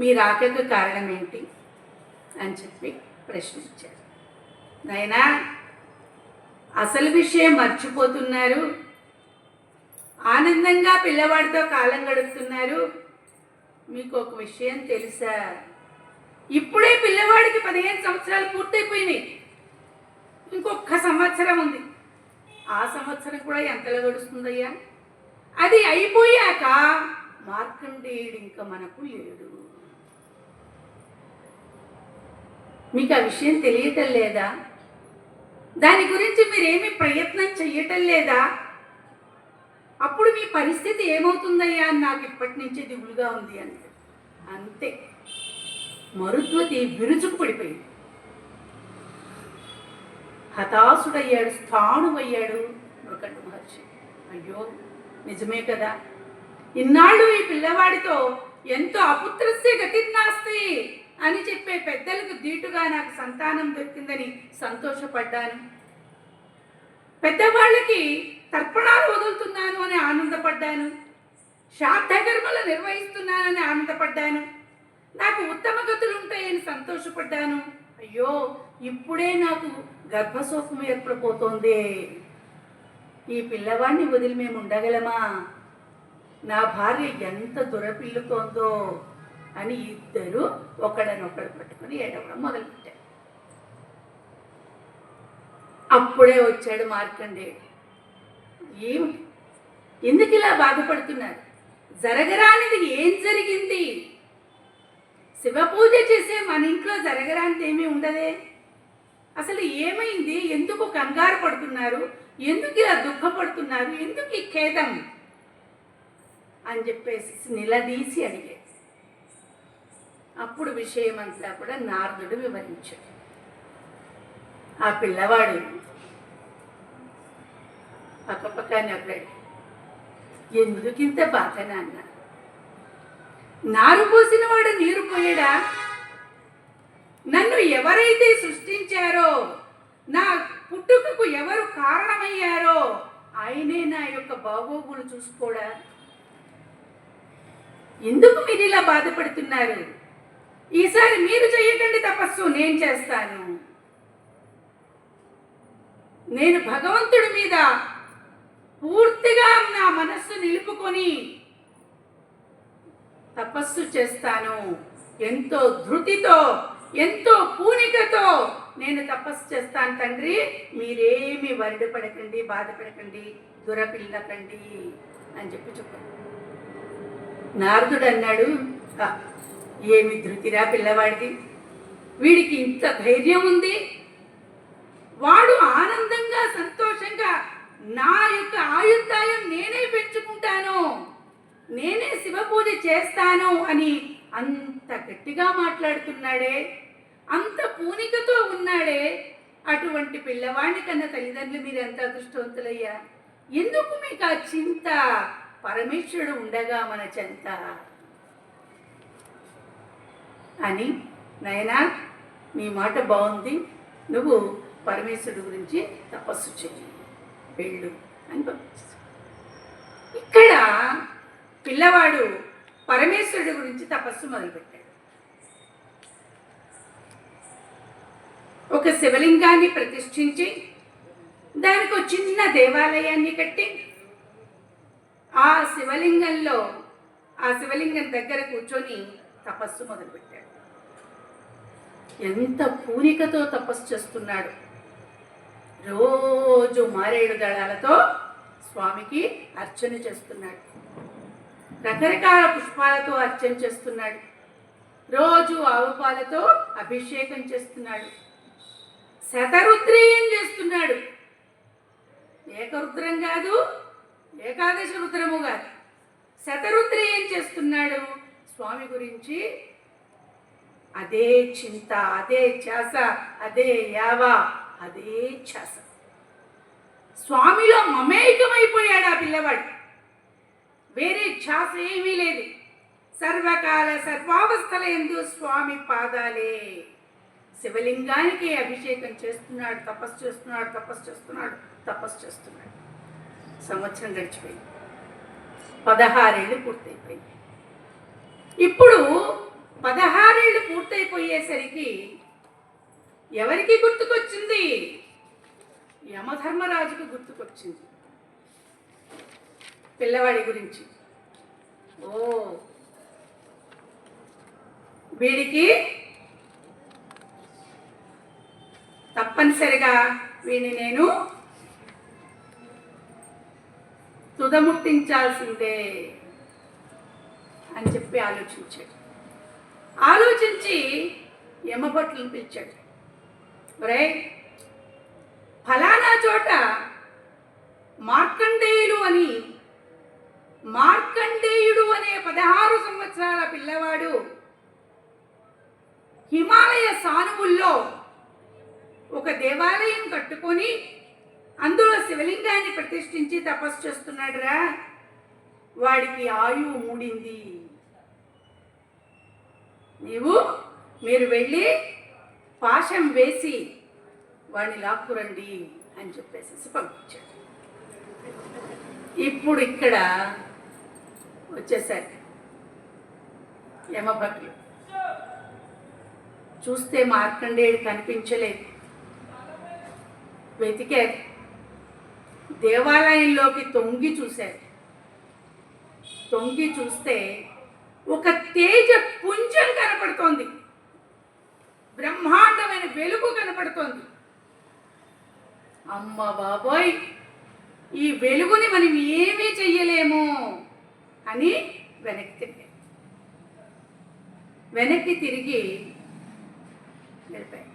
మీ రాకకు కారణం ఏంటి అని చెప్పి ప్రశ్నించారు. నాయనా, అసలు విషయం మర్చిపోతున్నారు, ఆనందంగా పిల్లవాడితో కాలం గడుపుతున్నారు. మీకు ఒక విషయం తెలుసా? ఇప్పుడే పిల్లవాడికి 15 సంవత్సరాలు పూర్తయిపోయినాయి. ఇంకొక సంవత్సరం ఉంది. ఆ సంవత్సరం కూడా ఎంతలో గడుస్తుందయ్యా? అది అయిపోయాక మార్కండేయుడు ఇంకా మనకు లేడు. మీకు ఆ విషయం తెలియటం లేదా? దాని గురించి మీరేమి ప్రయత్నం చెయ్యటం లేదా? అప్పుడు మీ పరిస్థితి ఏమవుతుందయ్యా అని నాకు ఇప్పటి నుంచే దిగులుగా ఉంది అంటే అంతే. మరుద్వతి విరుచుకు పడిపోయింది. హతాశుడయ్యాడు, స్థాణువయ్యాడు మృకండ మహర్షి. అయ్యో, నిజమే కదా, ఇన్నాళ్ళు ఈ పిల్లవాడితో ఎంతో అపుత్రస్య గతిర్నాస్తి అని చెప్పే పెద్దలకు దీటుగా నాకు సంతానం దొరికిందని సంతోషపడ్డాను. పెద్దవాళ్ళకి తర్పణాలు వదులుతున్నాను అని ఆనందపడ్డాను. శ్రాద్ధకర్మలు నిర్వహిస్తున్నానని ఆనందపడ్డాను. నాకు ఉత్తమ గతులు ఉంటాయని సంతోషపడ్డాను. అయ్యో, ఇప్పుడే నాకు గర్భశోకం ఏర్పడిపోతోంది. ఈ పిల్లవాడిని వదిలి మేము ఉండగలమా? నా భార్య ఎంత దురపిల్లుతోందో అని ఇద్దరు ఒకడనొకడు పట్టుకుని ఏడవడం మొదలుపెట్టారు. అప్పుడే వచ్చాడు మార్కండేయుడు. ఏమిటి, ఎందుకు ఇలా బాధపడుతున్నారు? జరగరానిది ఏం జరిగింది? శివపూజ చేసే మన ఇంట్లో జరగరానిది ఏమీ ఉండదే. అసలు ఏమైంది? ఎందుకు కంగారు పడుతున్నారు? ఎందుకు ఇలా దుఃఖపడుతున్నారు? ఎందుకు ఈ ఖేదం అని చెప్పేసి నిలదీసి అడిగాడు. అప్పుడు విషయమంతా కూడా నారదుడు వివరించాడు. ఆ పిల్లవాడు పక్కపక్క నవ్వాడు. ఎందుకింత బాధ నాన్న? నారు పోసిన వాడు నీరు పోయడా? నన్ను ఎవరైతే సృష్టించారో, నా పుట్టుకకు ఎవరు కారణమయ్యారో ఆయనే నా యొక్క బాగోగులు చూసుకోడా? ఎందుకు మీరు ఇలా బాధపడుతున్నారు? ఈసారి మీరు చేయకండి తపస్సు, నేను చేస్తాను. నేను భగవంతుడి మీద పూర్తిగా నా మనస్సు నిలుపుకొని తపస్సు చేస్తాను. ఎంతో ధృతితో, ఎంతో పూనికతో నేను తపస్సు చేస్తాను తండ్రి. మీరేమి వరిడి పడకండి, బాధపడకండి, దురపిల్లకండి అని చెప్పాను. నారదుడు అన్నాడు, ఏమి ధృతిరా పిల్లవాడిది, వీడికి ఇంత ధైర్యం ఉంది. వాడు ఆనందంగా సంతోషంగా నా యొక్క ఆయుర్దాయం నేనే పెంచుకుంటాను, నేనే శివ పూజ చేస్తాను అని అంత గట్టిగా మాట్లాడుతున్నాడే, అంత పూనికతో ఉన్నాడే. అటువంటి పిల్లవాడిని కన్నా తల్లిదండ్రులు మీరు ఎంత అదృష్టవంతులయ్యా. ఎందుకు మీకు ఆ చింత? పరమేశ్వరుడు ఉండగా మన చెంత అని. నయనా, నీ మాట బాగుంది, నువ్వు పరమేశ్వరుడు గురించి తపస్సు చెయ్యి, వెళ్ళు అని పంపించారు. ఇక్కడ పిల్లవాడు పరమేశ్వరుడు గురించి తపస్సు మొదలుపెట్టాడు. ఒక శివలింగాన్ని ప్రతిష్ఠించి దానికి ఒక చిన్న దేవాలయాన్ని కట్టి ఆ శివలింగం దగ్గర కూర్చొని తపస్సు మొదలుపెట్టాడు. ఎంత పూనికతో తపస్సు చేస్తున్నాడు. రోజు మారేడు దళాలతో స్వామికి అర్చన చేస్తున్నాడు. రకరకాల పుష్పాలతో అర్చన చేస్తున్నాడు. రోజు ఆవు పాలతో అభిషేకం చేస్తున్నాడు. శతరుద్రీయం చేస్తున్నాడు. ఏకరుద్రం కాదు, ఏకాదశి రుద్రము కాదు, శతరుద్రీయం చేస్తున్నాడు. స్వామి గురించి అదే చింత, అదే ఛాస, అదే యావ, అదే ఛాస. స్వామిలో మమేకమైపోయాడు ఆ పిల్లవాడు. వేరే ఛాస ఏమీ లేదు. సర్వకాల సర్వావస్థల యందు స్వామి పాదాలే. శివలింగానికి అభిషేకం చేస్తున్నాడు, తపస్సు చేస్తున్నాడు, తపస్సు చేస్తున్నాడు, తపస్సు చేస్తున్నాడు. సంవత్సరం గడిచిపోయింది. 16 ఏళ్ళు పూర్తయిపోయింది. ఇప్పుడు 16 ఏళ్ళు పూర్తయిపోయేసరికి ఎవరికి గుర్తుకొచ్చింది? యమధర్మరాజుకు గుర్తుకొచ్చింది పిల్లవాడి గురించి. ఓ, వీడికి తప్పనిసరిగా వీడిని నేను తుదముట్టించాల్సిందే అని చెప్పి ఆలోచించాడు. ఆలోచించి యమభటులను పిలిచాడు. ఒరే, ఫలానా చోట మార్కండేయుడు అనే 16 సంవత్సరాల పిల్లవాడు హిమాలయ సానువుల్లో ఒక దేవాలయం కట్టుకొని అందులో శివలింగాన్ని ప్రతిష్ఠించి తపస్సు చేస్తున్నాడురా. వాడికి ఆయువు మూడింది. మీరు వెళ్ళి పాశం వేసి వాడిని లాక్కురండి అని చెప్పేసి పంపించాడు. ఇప్పుడు ఇక్కడ వచ్చేసారు యమభటులు. చూస్తే మార్కండేయుడు కనిపించలేదు. వెతికారు, దేవాలయంలోకి తొంగి చూశారు. తొంగి చూస్తే ఒక తేజ పుంజం కనపడుతోంది, బ్రహ్మాండమైన వెలుగు కనపడుతోంది. అమ్మ బాబోయ్, ఈ వెలుగుని మనం ఏమీ చెయ్యలేము అని వెనక్కి తిరిగి వెళ్ళిపోయారు.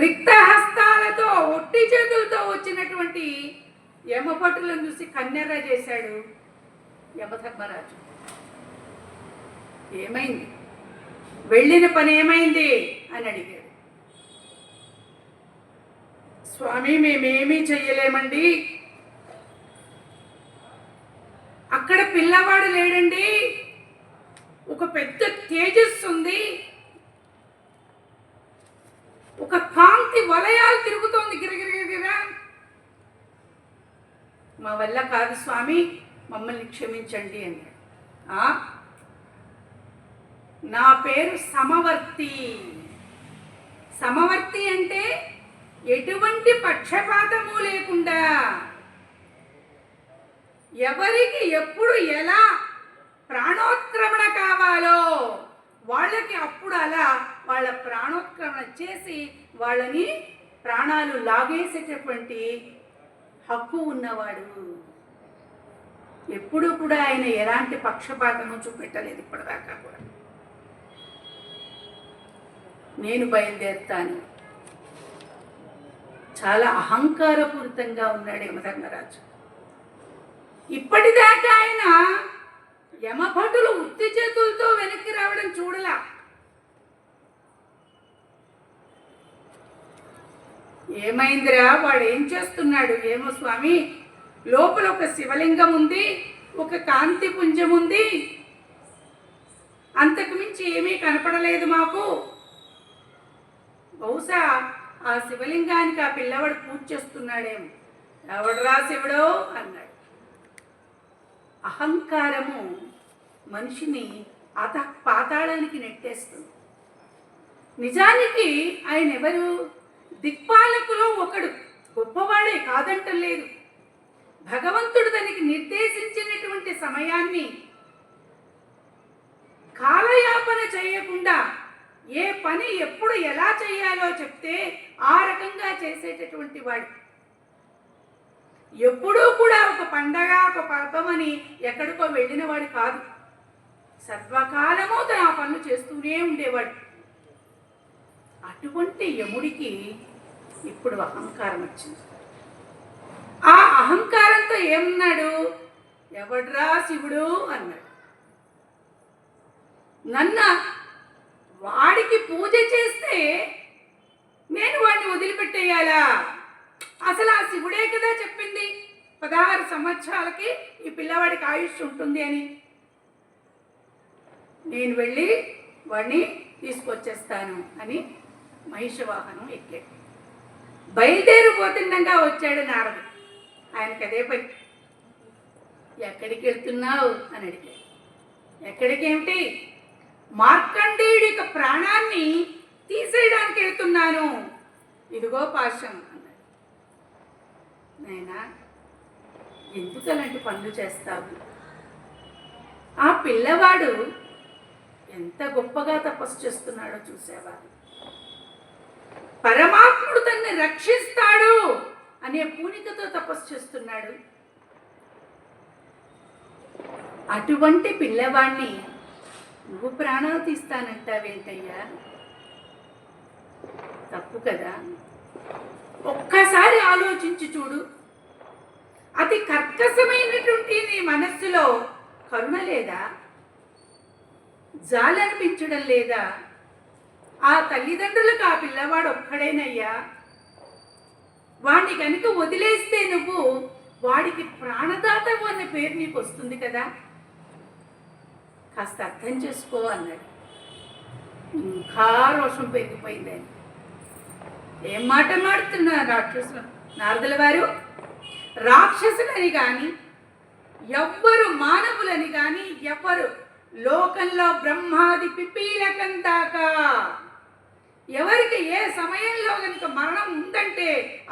రిక్త హస్తాలతో ఒట్టి చేతులతో వచ్చినటువంటి యమభటులను చూసి కన్నెర్ర చేశాడు యమధర్మరాజు. ఏమైంది, వెళ్ళిన పని ఏమైంది అని అడిగాడు. స్వామి, మేమేమీ చెయ్యలేమండి, అక్కడ పిల్లవాడు లేడండి, ఒక పెద్ద తేజస్సు ఉంది, ఒక కాంతి వలయాలు తిరుగుతోంది గిరగిరగిరా. మా వల్ల కాదు స్వామి, మమ్మల్ని క్షమించండి అని. నా పేరు సమవర్తి. సమవర్తి అంటే ఎటువంటి పక్షపాతము లేకుండా ఎవరికి ఎప్పుడు ఎలా ప్రాణోత్క్రమణ కావాలో వాళ్ళకి అప్పుడు అలా వాళ్ళ ప్రాణోత్క్రమణ చేసి వాళ్ళని ప్రాణాలు లాగేసేటటువంటి హక్కు ఉన్నవాడు. ఎప్పుడు కూడా ఆయన ఎలాంటి పక్షపాతము చూపెట్టలేదు ఇప్పటిదాకా కూడా. నేను బయలుదేరుతాను. చాలా అహంకారపూరితంగా ఉన్నాడు యమధర్మరాజు. ఇప్పటిదాకా ఆయన యమభటులు ఉత్తి చేతులతో వెనక్కి రావడం చూడలా. ఏమైందిరా, వాడు ఏం చేస్తున్నాడు? ఏమో స్వామి, లోపల ఒక శివలింగం ఉంది, ఒక కాంతి పుంజం ఉంది, అంతకు మించి ఏమీ కనపడలేదు మాకు. బహుశా ఆ శివలింగానికి ఆ పిల్లవాడు పూజ చేస్తున్నాడేమో. ఎవడరా శివుడో అన్నాడు. అహంకారము మనిషిని పాతాళానికి నెట్టేస్తుంది. నిజానికి ఆయన ఎవరు? దిక్పాలకులో ఒకడు, గొప్పవాడే కాదంటలేదు. భగవంతుడు తనకి నిర్దేశించినటువంటి సమయాన్ని కాలయాపన చేయకుండా ఏ పని ఎప్పుడు ఎలా చేయాలో చెప్తే ఆ రకంగా చేసేటటువంటి వాడు. ఎప్పుడూ కూడా ఒక పండగ, ఒక పర్వమని ఎక్కడికో వెళ్ళినవాడు కాదు. సర్వకాలము తన ఆ పనులు చేస్తూనే ఉండేవాడు. అటువంటి యముడికి ఇప్పుడు అహంకారం వచ్చింది. ఆ అహంకారంతో ఏమన్నాడు? ఎవడ్రా శివుడు అన్నాడు. నన్ను వాడికి పూజ చేస్తే నేను వాడిని వదిలిపెట్టేయాలా? అసలు ఆ శివుడే కదా చెప్పింది 16 సంవత్సరాలకి ఈ పిల్లవాడికి ఆయుష్ ఉంటుంది అని. నేను వెళ్ళి వాడిని తీసుకొచ్చేస్తాను అని మహిషవాహనం ఎక్కాడు. బయలుదేరిపోతుండగా వచ్చాడు నారదుడు. ఆయనకి అదే పని. ఎక్కడికి వెళ్తున్నావు అని అడిగాడు. ఎక్కడికేమిటి? మార్కండేయుడి యొక్క ప్రాణాన్ని తీసేయడానికి వెళ్తున్నాను, ఇదిగో పాశం అన్నాడు. నాయనా, ఎందుకు అలాంటి పనులు చేస్తావు? ఆ పిల్లవాడు ఎంత గొప్పగా తపస్సు చేస్తున్నాడో చూసావా? పరమాత్ముడు తన్ని రక్షిస్తాడు అనే పూనికతో తపస్సు చేస్తున్నాడు. అటువంటి పిల్లవాడిని నువ్వు ప్రాణాలు తీస్తానంటావేంటయ్యా? తప్పు కదా. ఒక్కసారి ఆలోచించి చూడు. అతి కర్కశమైనటువంటి నీ మనస్సులో కరుణ లేదా? జాలనిపించడం లేదా? ఆ తల్లిదండ్రులకు ఆ పిల్లవాడు ఒక్కడేనయ్యా. వాడిని కనుక వదిలేస్తే నువ్వు వాడికి ప్రాణదాత అనే పేరు నీకు వస్తుంది కదా. కాస్త అర్థం చేసుకో అన్నాడు. ఇంకా రోషం పెరిగిపోయింది ఆయన. ఏం మాట మాడుతున్నా రాక్షసులు, నారదుల వారు రాక్షసులని కానీ ఎవ్వరు మానవులని కానీ ఎవ్వరు లోకంలో బ్రహ్మాది పిపీలకం దాకా ఎవరికి ఏ సమయంలో కనుక మరణం ఉందంటే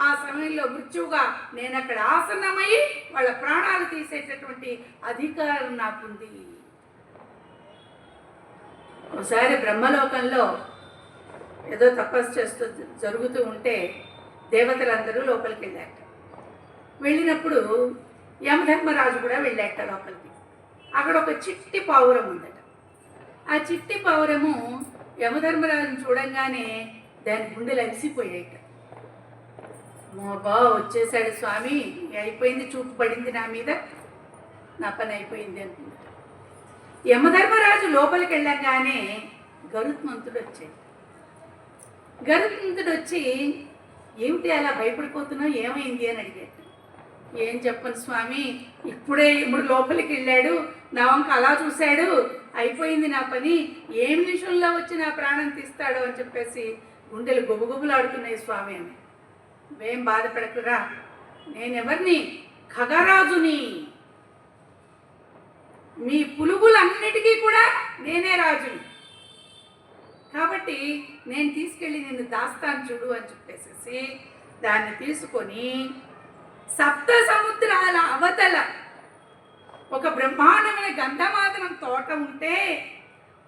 ఆ సమయంలో మృత్యువుగా నేను అక్కడ ఆసన్నమై వాళ్ళ ప్రాణాలు తీసేటటువంటి అధికారం నాకుంది. ఒకసారి బ్రహ్మలోకంలో ఏదో తపస్సు చేస్తూ జరుగుతూ ఉంటే దేవతలందరూ లోపలికి వెళ్ళాట. వెళ్ళినప్పుడు యమధర్మరాజు కూడా వెళ్ళాట లోపలికి. అక్కడ ఒక చిట్టి పావురం ఉందట. ఆ చిట్టి పావురము యమధర్మరాజును చూడంగానే దాని గుండెలు అలసిపోయాయిట. బా వచ్చేసాడు స్వామి, అయిపోయింది, చూపు పడింది నా మీద, నా పని అయిపోయింది అనుకుంటా. యమధర్మరాజు లోపలికి వెళ్ళగానే గరుత్మంతుడు వచ్చాడు. గరుత్మంతుడు వచ్చి ఏమిటి అలా భయపడిపోతున్నావు, ఏమైంది అని అడిగాడు. ఏం చెప్పను స్వామి, ఇప్పుడు లోపలికి వెళ్ళాడు, నా వంక అలా చూశాడు, అయిపోయింది నా పని, ఏం నిమిషంలో వచ్చి నా ప్రాణం తీస్తాడో అని చెప్పేసి గుండెలు గుబగుబులాడుతున్నాయి స్వామి అని. ఏం బాధపడకురా, నేనెవరిని? ఖగరాజుని. మీ పులుగులన్నిటికీ కూడా నేనే రాజుని, కాబట్టి నేను తీసుకెళ్ళి నిన్ను దాస్తాను చూడు అని చెప్పేసి దాన్ని తీసుకొని సప్త సముద్రాల అవతల ఒక బ్రహ్మాండమైన గంధమాదనం తోట ఉంటే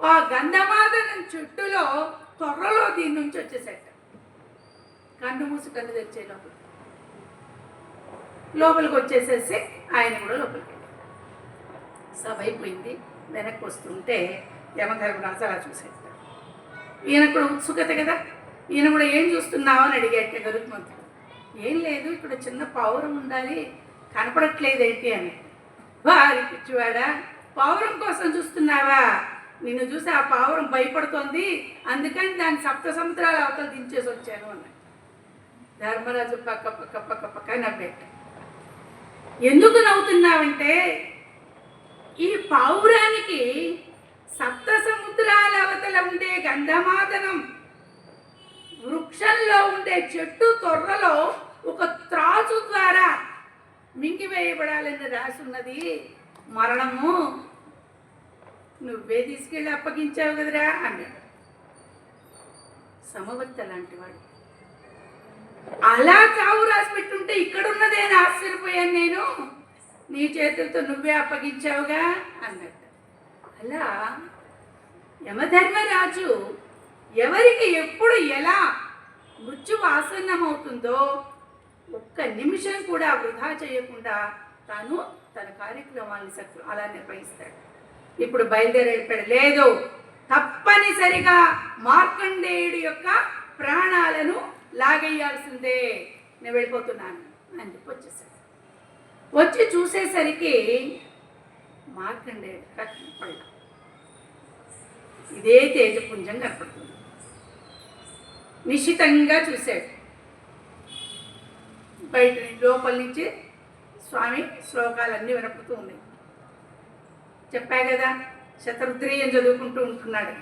ఆ గంధమాదనం చుట్టూలో త్వరలో దీని నుంచి వచ్చేసట. కన్ను మూసి కన్ను తెచ్చే లోపలికి వచ్చేసేసి ఆయన కూడా లోపలికి వెళ్ళాడు. సభ అయిపోయింది. వెనక్కి వస్తుంటే యమధర్మరాజు అలా చూసేట. ఈయన కూడా ఉత్సుకత కదా, ఈయన కూడా ఏం చూస్తున్నావు అని అడిగేట గరుత్మంతుడు. ఏం లేదు, ఇక్కడ చిన్న పావురం ఉండాలి, కనపడట్లేదేంటి అని. వారి పిచ్చివాడా, పావురం కోసం చూస్తున్నావా? నిన్ను చూసి ఆ పావురం భయపడుతోంది, అందుకని దాన్ని సప్త సముద్రాల అవతల దించేసి వచ్చాను అన్నాడు. ధర్మరాజు పక్క పక్క పక్క పక్క నవ్వేట. ఎందుకు నవ్వుతున్నావంటే ఈ పావురానికి సప్త సముద్రాల అవతల ఉండే గంధమాదనం వృక్షంలో ఉండే చెట్టు తొర్రలో ఒక త్రాసు ద్వారా మింగివేయబడాలని రాసి ఉన్నది. మరణము నువ్వే తీసుకెళ్ళి అప్పగించావు కదరా అన్నాడు. సమవర్త లాంటి వాడు అలా చావు రాసి పెట్టుంటే ఇక్కడున్నదేని ఆశ్చర్యపోయాను నేను, నీ చేతులతో నువ్వే అప్పగించావుగా అన్నట్టు. అలా యమధర్మరాజు ఎవరికి ఎప్పుడు ఎలా మృత్యువు ఆసన్నమవుతుందో ఒక్క నిమిషం కూడా వృధా చేయకుండా తాను తన కార్యక్రమాన్ని అలా నిర్వహిస్తాడు. ఇప్పుడు బయలుదేరి వెళ్ళిపోయాడు. లేదు, తప్పనిసరిగా మార్కండేయుడి యొక్క ప్రాణాలను లాగేయాల్సిందే, నేను వెళ్ళిపోతున్నాను అని చెప్పి వచ్చేసాడు. వచ్చి చూసేసరికి మార్కండేయుడు కట్టిపళ్ళ ఇదే తేజపుంజం కనపడుతుంది. నిశ్చితంగా చూశాడు. బయట లోపల నుంచి స్వామి శ్లోకాలన్నీ వినపడుతూ ఉన్నాయి. చెప్పా కదా, శతరుద్రీయం చదువుకుంటూ ఉంటున్నాడు.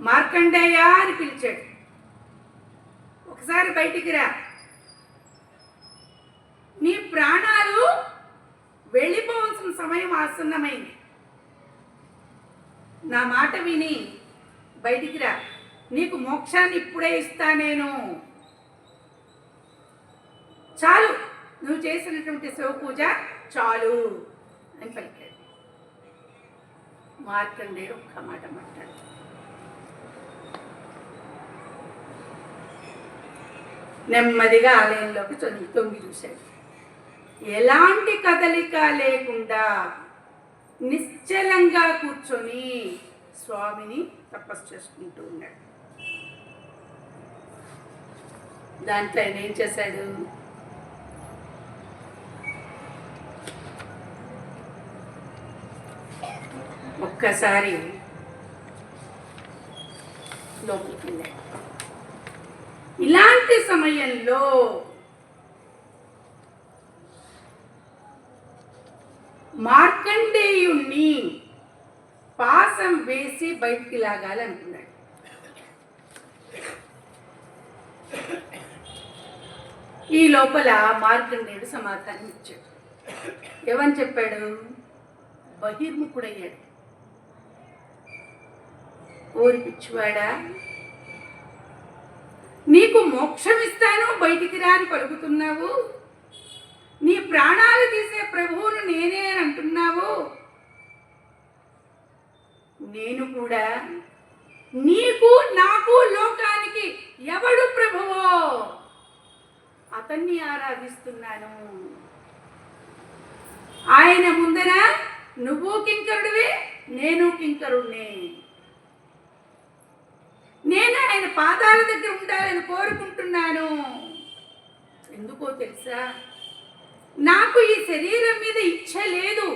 మార్కండేయ అని పిలిచాడు. ఒకసారి బయటికి రా, నీ ప్రాణాలు వెళ్ళిపోవాల్సిన సమయం ఆసన్నమైంది, నా మాట విని బయటికి రా, నీకు మోక్షాన్ని ఇప్పుడే ఇస్తా నేను, చాలు నువ్వు చేసినటువంటి శివ పూజ చాలు అని పలికాడు. మార్కండేయుడు ఒక్క మాట మాట్లాడు. నెమ్మదిగా ఆలయంలోకి తొంగి చూశాడు. ఎలాంటి కదలిక లేకుండా నిశ్చలంగా కూర్చొని స్వామిని తపస్సు చేసుకుంటూ ఉన్నాడు. దాంట్లో ఆయన ఏం చేశాడు? ఒక్కసారి లోపలికి వెళ్ళాడు. ఇలాంటి సమయంలో మార్కండేయుణ్ణి పాసం వేసి బయటికి లాగాలనుకున్నాడు. ఈ లోపల మార్కండేయుడు సమాధానం ఇచ్చాడు. ఏమని చెప్పాడు? బహిర్ముఖుడయ్యాడు. ఓరి పిచ్చివాడా, నీకు మోక్షం ఇస్తాను బయటికి రాని పలుకుతున్నావు, నీ ప్రాణాలు తీసే ప్రభువును నేనే అని అంటున్నావు. నేను కూడా నీకు నాకు లోకానికి ఎవడు ప్రభువో అతన్ని ఆరాధిస్తున్నాను. ఆయన ముందర నువ్వు కింకరుడివే, నేను కింకరుడినే. నేను ఆయన పాదాల దగ్గర ఉండాలని కోరుకుంటున్నాను. ఎందుకో తెలుసా? నాకు ఈ శరీరం మీద ఇచ్చ లేదు,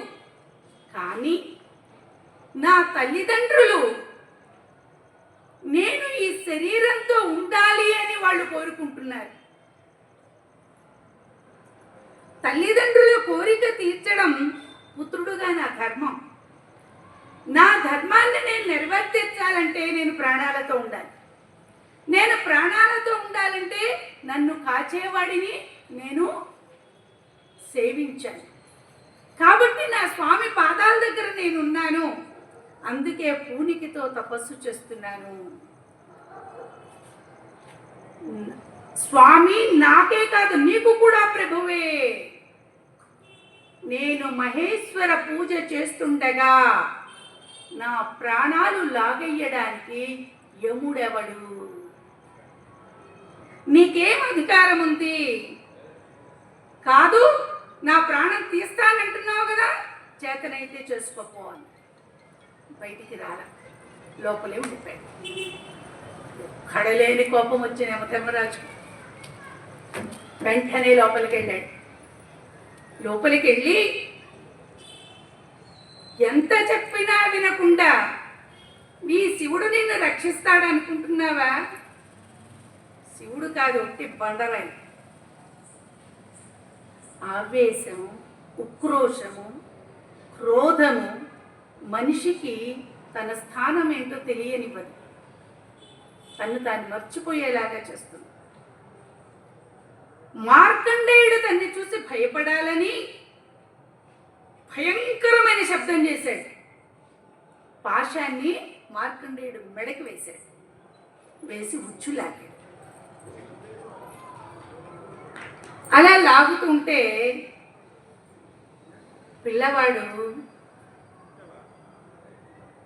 కానీ నా తల్లిదండ్రులు నేను ఈ శరీరంతో ఉండాలి అని వాళ్ళు కోరుకుంటున్నారు. తల్లిదండ్రుల కోరిక తీర్చడం పుత్రుడుగా నా ధర్మం. నా ధర్మాన్ని నేను నిర్వర్తించాలంటే నేను ప్రాణాలతో ఉండాలి. నేను ప్రాణాలతో ఉండాలంటే నన్ను కాచేవాడిని నేను సేవించాను. కాబట్టి నా స్వామి పాదాల దగ్గర నేనున్నాను. అందుకే పూనికతో తపస్సు చేస్తున్నాను. స్వామి నాకే కాదు నీకు కూడా ప్రభువే. నేను మహేశ్వర పూజ చేస్తుండగా నా ప్రాణాలు లాగయ్యడానికి యముడెవడు? నీకేం అధికారం ఉంది? కాదు, నా ప్రాణం తీస్తానంటున్నావు కదా, చేతనైతే చేసుకోపో అని బయటికి రాల, లోపలే ఉండిపోయాడు. కడలేని కోపం వచ్చిన యమధర్మరాజు వెంటనే లోపలికి వెళ్ళాడు. లోపలికి వెళ్ళి ఎంత చెప్పినా వినకుండా నీ శివుడు నిన్ను రక్షిస్తాడు అనుకుంటున్నావా? శివుడు కాదు, ఒట్టి బండరాయి. ఆవేశము, ఉక్రోషము, క్రోధము మనిషికి తన స్థానం ఏంటో తెలియనివ్వదు, తను తాను మర్చిపోయేలాగా చేస్తుంది. మార్కండేయుడు తన్ని చూసి భయపడాలని భయంకరమైన శబ్దం చేశాడు. పాశాన్ని మార్కండేయుడు మెడకి వేశాడు. వేసి ఉచ్చులాగాడు. అలా లాగుతుంటే పిల్లవాడు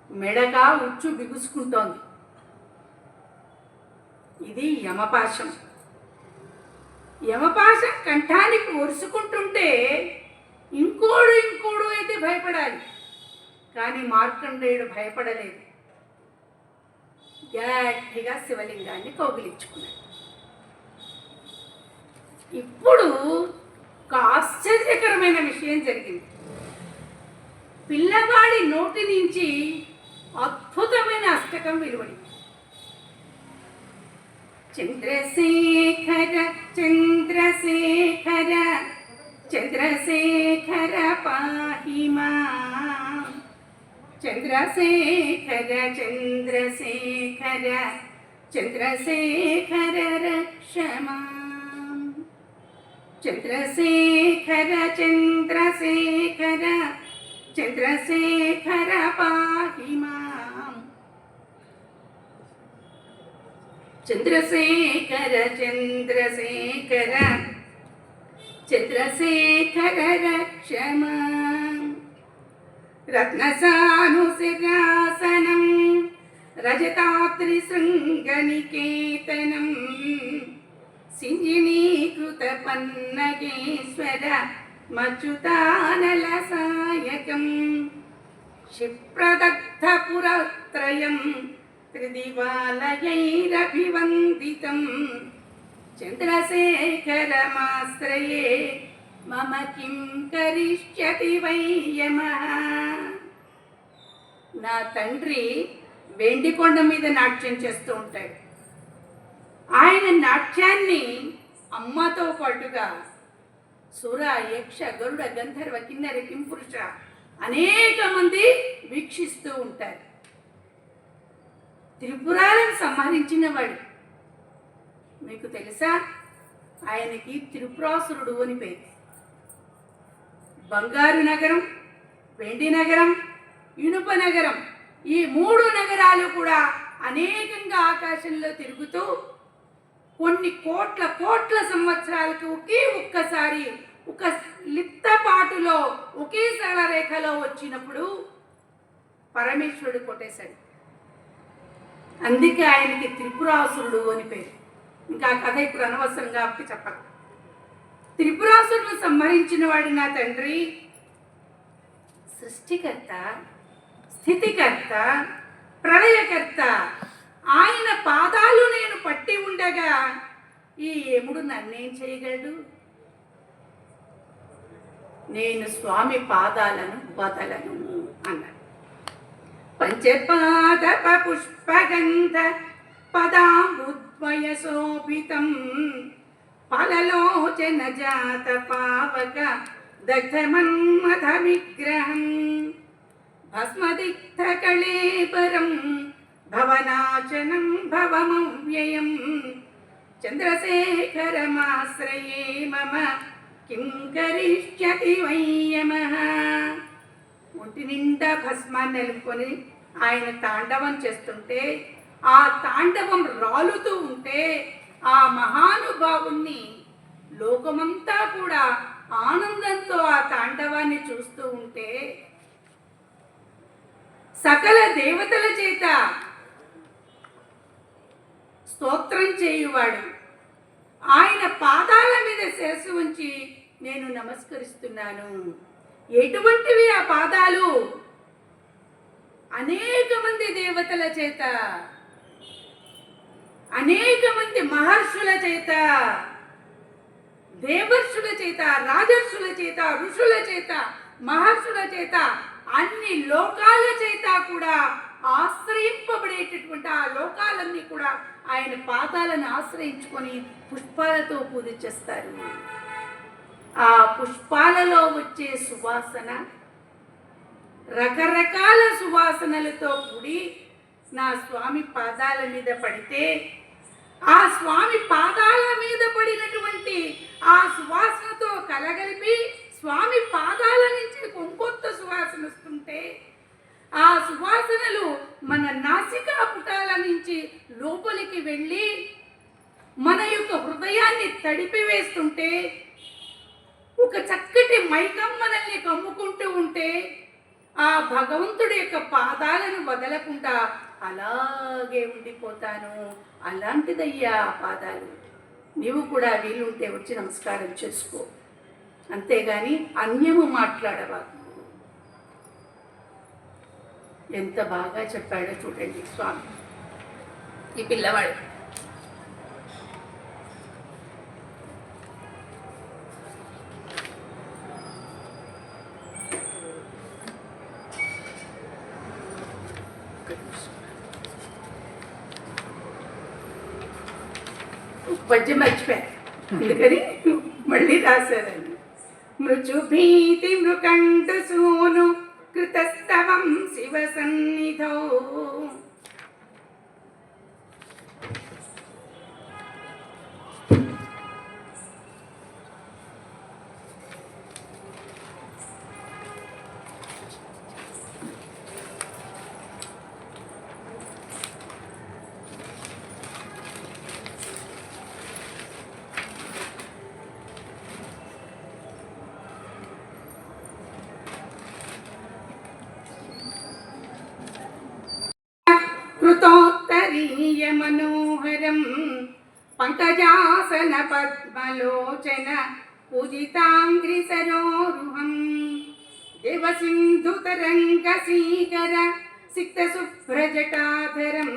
మెడగా ఉచ్చు బిగుసుకుంటోంది. ఇది యమపాశం. యమపాశం కంఠానికి ఒరుసుకుంటుంటే ఇంకోడు అయితే భయపడాలి, కానీ మార్కండేయుడు భయపడలేదు. గట్టిగా శివలింగాన్ని కౌగిలించుకున్నాడు. ఇప్పుడు ఒక ఆశ్చర్యకరమైన విషయం జరిగింది. పిల్లవాడి నోటి నుంచి అద్భుతమైన అష్టకం వెలువడింది. చంద్రశేఖర చంద్రశేఖర చంద్రశేఖర పాహి మాం, చంద్రశేఖర చంద్రశేఖర చంద్రశేఖర రక్ష మాం, చంద్రశేఖర చంద్రశేఖర చంద్రశేఖర పాహి మాం, చంద్రశేఖర చంద్రశేఖర చంద్రశేఖర రక్ష మాం, రత్నసానుశిరాసనం రజతాత్రిశృంగనికేతనం, సింజినీకృత పన్నగేశ్వర మచ్యుతానల సాయకం, క్షిప్రదగ్ధపురత్రయం త్రిదివాలయైరభివందితం, చంద్రశేఖరమాశ్రయే మమ కిం కరిష్యతి వై యమః. నా తండ్రి వెండికొండ మీద నాట్యం చేస్తూ ఉంటాడు. ఆయన నాట్యాన్ని అమ్మతో పాటుగా సుర, యక్ష, గరుడ, గంధర్వ, కిన్నెర, కింపురుష అనేక మంది వీక్షిస్తూ ఉంటారు. త్రిపురాలను సంహరించినవాడు. మీకు తెలుసా, ఆయనకి త్రిపురాసురుడు అని పేరు. బంగారు నగరం, వెండి నగరం, ఇనుప నగరం, ఈ 3 నగరాలు కూడా అనేకంగా ఆకాశంలో తిరుగుతూ కొన్ని కోట్ల సంవత్సరాలకు ఒక్కసారి ఒక లిప్తపాటులో ఒకే సరళ రేఖలో వచ్చినప్పుడు పరమేశ్వరుడు కొట్టేశాడు. అందుకే ఆయనకి త్రిపురాసురుడు అని పేరు. ఇంకా కథ ఇప్పుడు అనవసరంగా చెప్పాలి. త్రిపురాసురుడు సంహరించిన వాడు నా తండ్రి సృష్టికర్త, స్థితికర్త, ప్రళయకర్త. ఆయన పాదాలు నేను పట్టి ఉండగా ఈ యముడు నన్నేం చేయగలడు? నేను స్వామి పాదాలను వదలను అన్నాడు. పంచపాదప పుష్పగంధ పదాంబుద్వయ శోభితం ఫలలోచన జాత పావక దగ్ధమన్మథ విగ్రహం భస్మదిగ్ధ కళేబరం భవనాచనం భవమవ్యయం చంద్రశేఖరమాశ్రయే మమ కిం కరిష్యతి వై యమః. ఒంటి నిండా భస్మాన్ని నిలుపుకొని ఆయన తాండవం చేస్తుంటే, ఆ తాండవం రాలుతూ ఉంటే, ఆ మహానుభావుణ్ణి లోకమంతా కూడా ఆనందంతో ఆ తాండవాన్ని చూస్తూ ఉంటే, సకల దేవతల చేత స్తోత్రం చేయువాడు ఆయన పాదాల మీద శిరస్సు ఉంచి నేను నమస్కరిస్తున్నాను. ఎటువంటివి ఆ పాదాలు? అనేక మంది దేవతల చేత, అనేక మంది మహర్షుల చేత, దేవర్షుల చేత, రాజర్షుల చేత, ఋషుల చేత, మహర్షుల చేత, అన్ని లోకాల చేత కూడా ఆశ్రయింపబడేటటువంటి ఆ లోకాలన్నీ కూడా ఆయన పాదాలను ఆశ్రయించుకొని పుష్పాలతో పూజ చేస్తారు. ఆ పుష్పాలలో వచ్చే సువాసన రకరకాల సువాసనలతో కూడి నా స్వామి పాదాల మీద పడితే, ఆ స్వామి పాదాల మీద పడినటువంటి ఆ సువాసనతో కలగలిపి స్వామి పాదాల నుంచి కొంకొత్త సువాసన వస్తుంటే, ఆ సువాసనలు మన నాసికా పుటాల నుంచి లోపలికి వెళ్ళి మన యొక్క హృదయాన్ని తడిపివేస్తుంటే, ఒక చక్కటి మైకం మనల్ని కమ్ముకుంటూ ఉంటే, ఆ భగవంతుడి యొక్క పాదాలను వదలకుండా అలాగే ఉండిపోతాను. అలాంటిదయ్యా ఆ పాదాలు. నీవు కూడా వీలుంటే వచ్చి నమస్కారం చేసుకో, అంతేగాని అన్యము మాట్లాడవాకు. ఎంత బాగా చెప్పాడో చూడండి స్వామి ఈ పిల్లవాడు. పద్యం మర్చిపోయారు, అందుకని మళ్ళీ రాశారని. మృచుభీతి మృకంఠ సూను కృతస్తవం శివ సన్నిధౌ కృతోత్తరీయ మనోహరం పంకజాసన పద్మలోచన పూజితాంగ్రి సరోరుహం దేవసింధు తరంగ సీకర సిక్త శుభ్రజటాధరం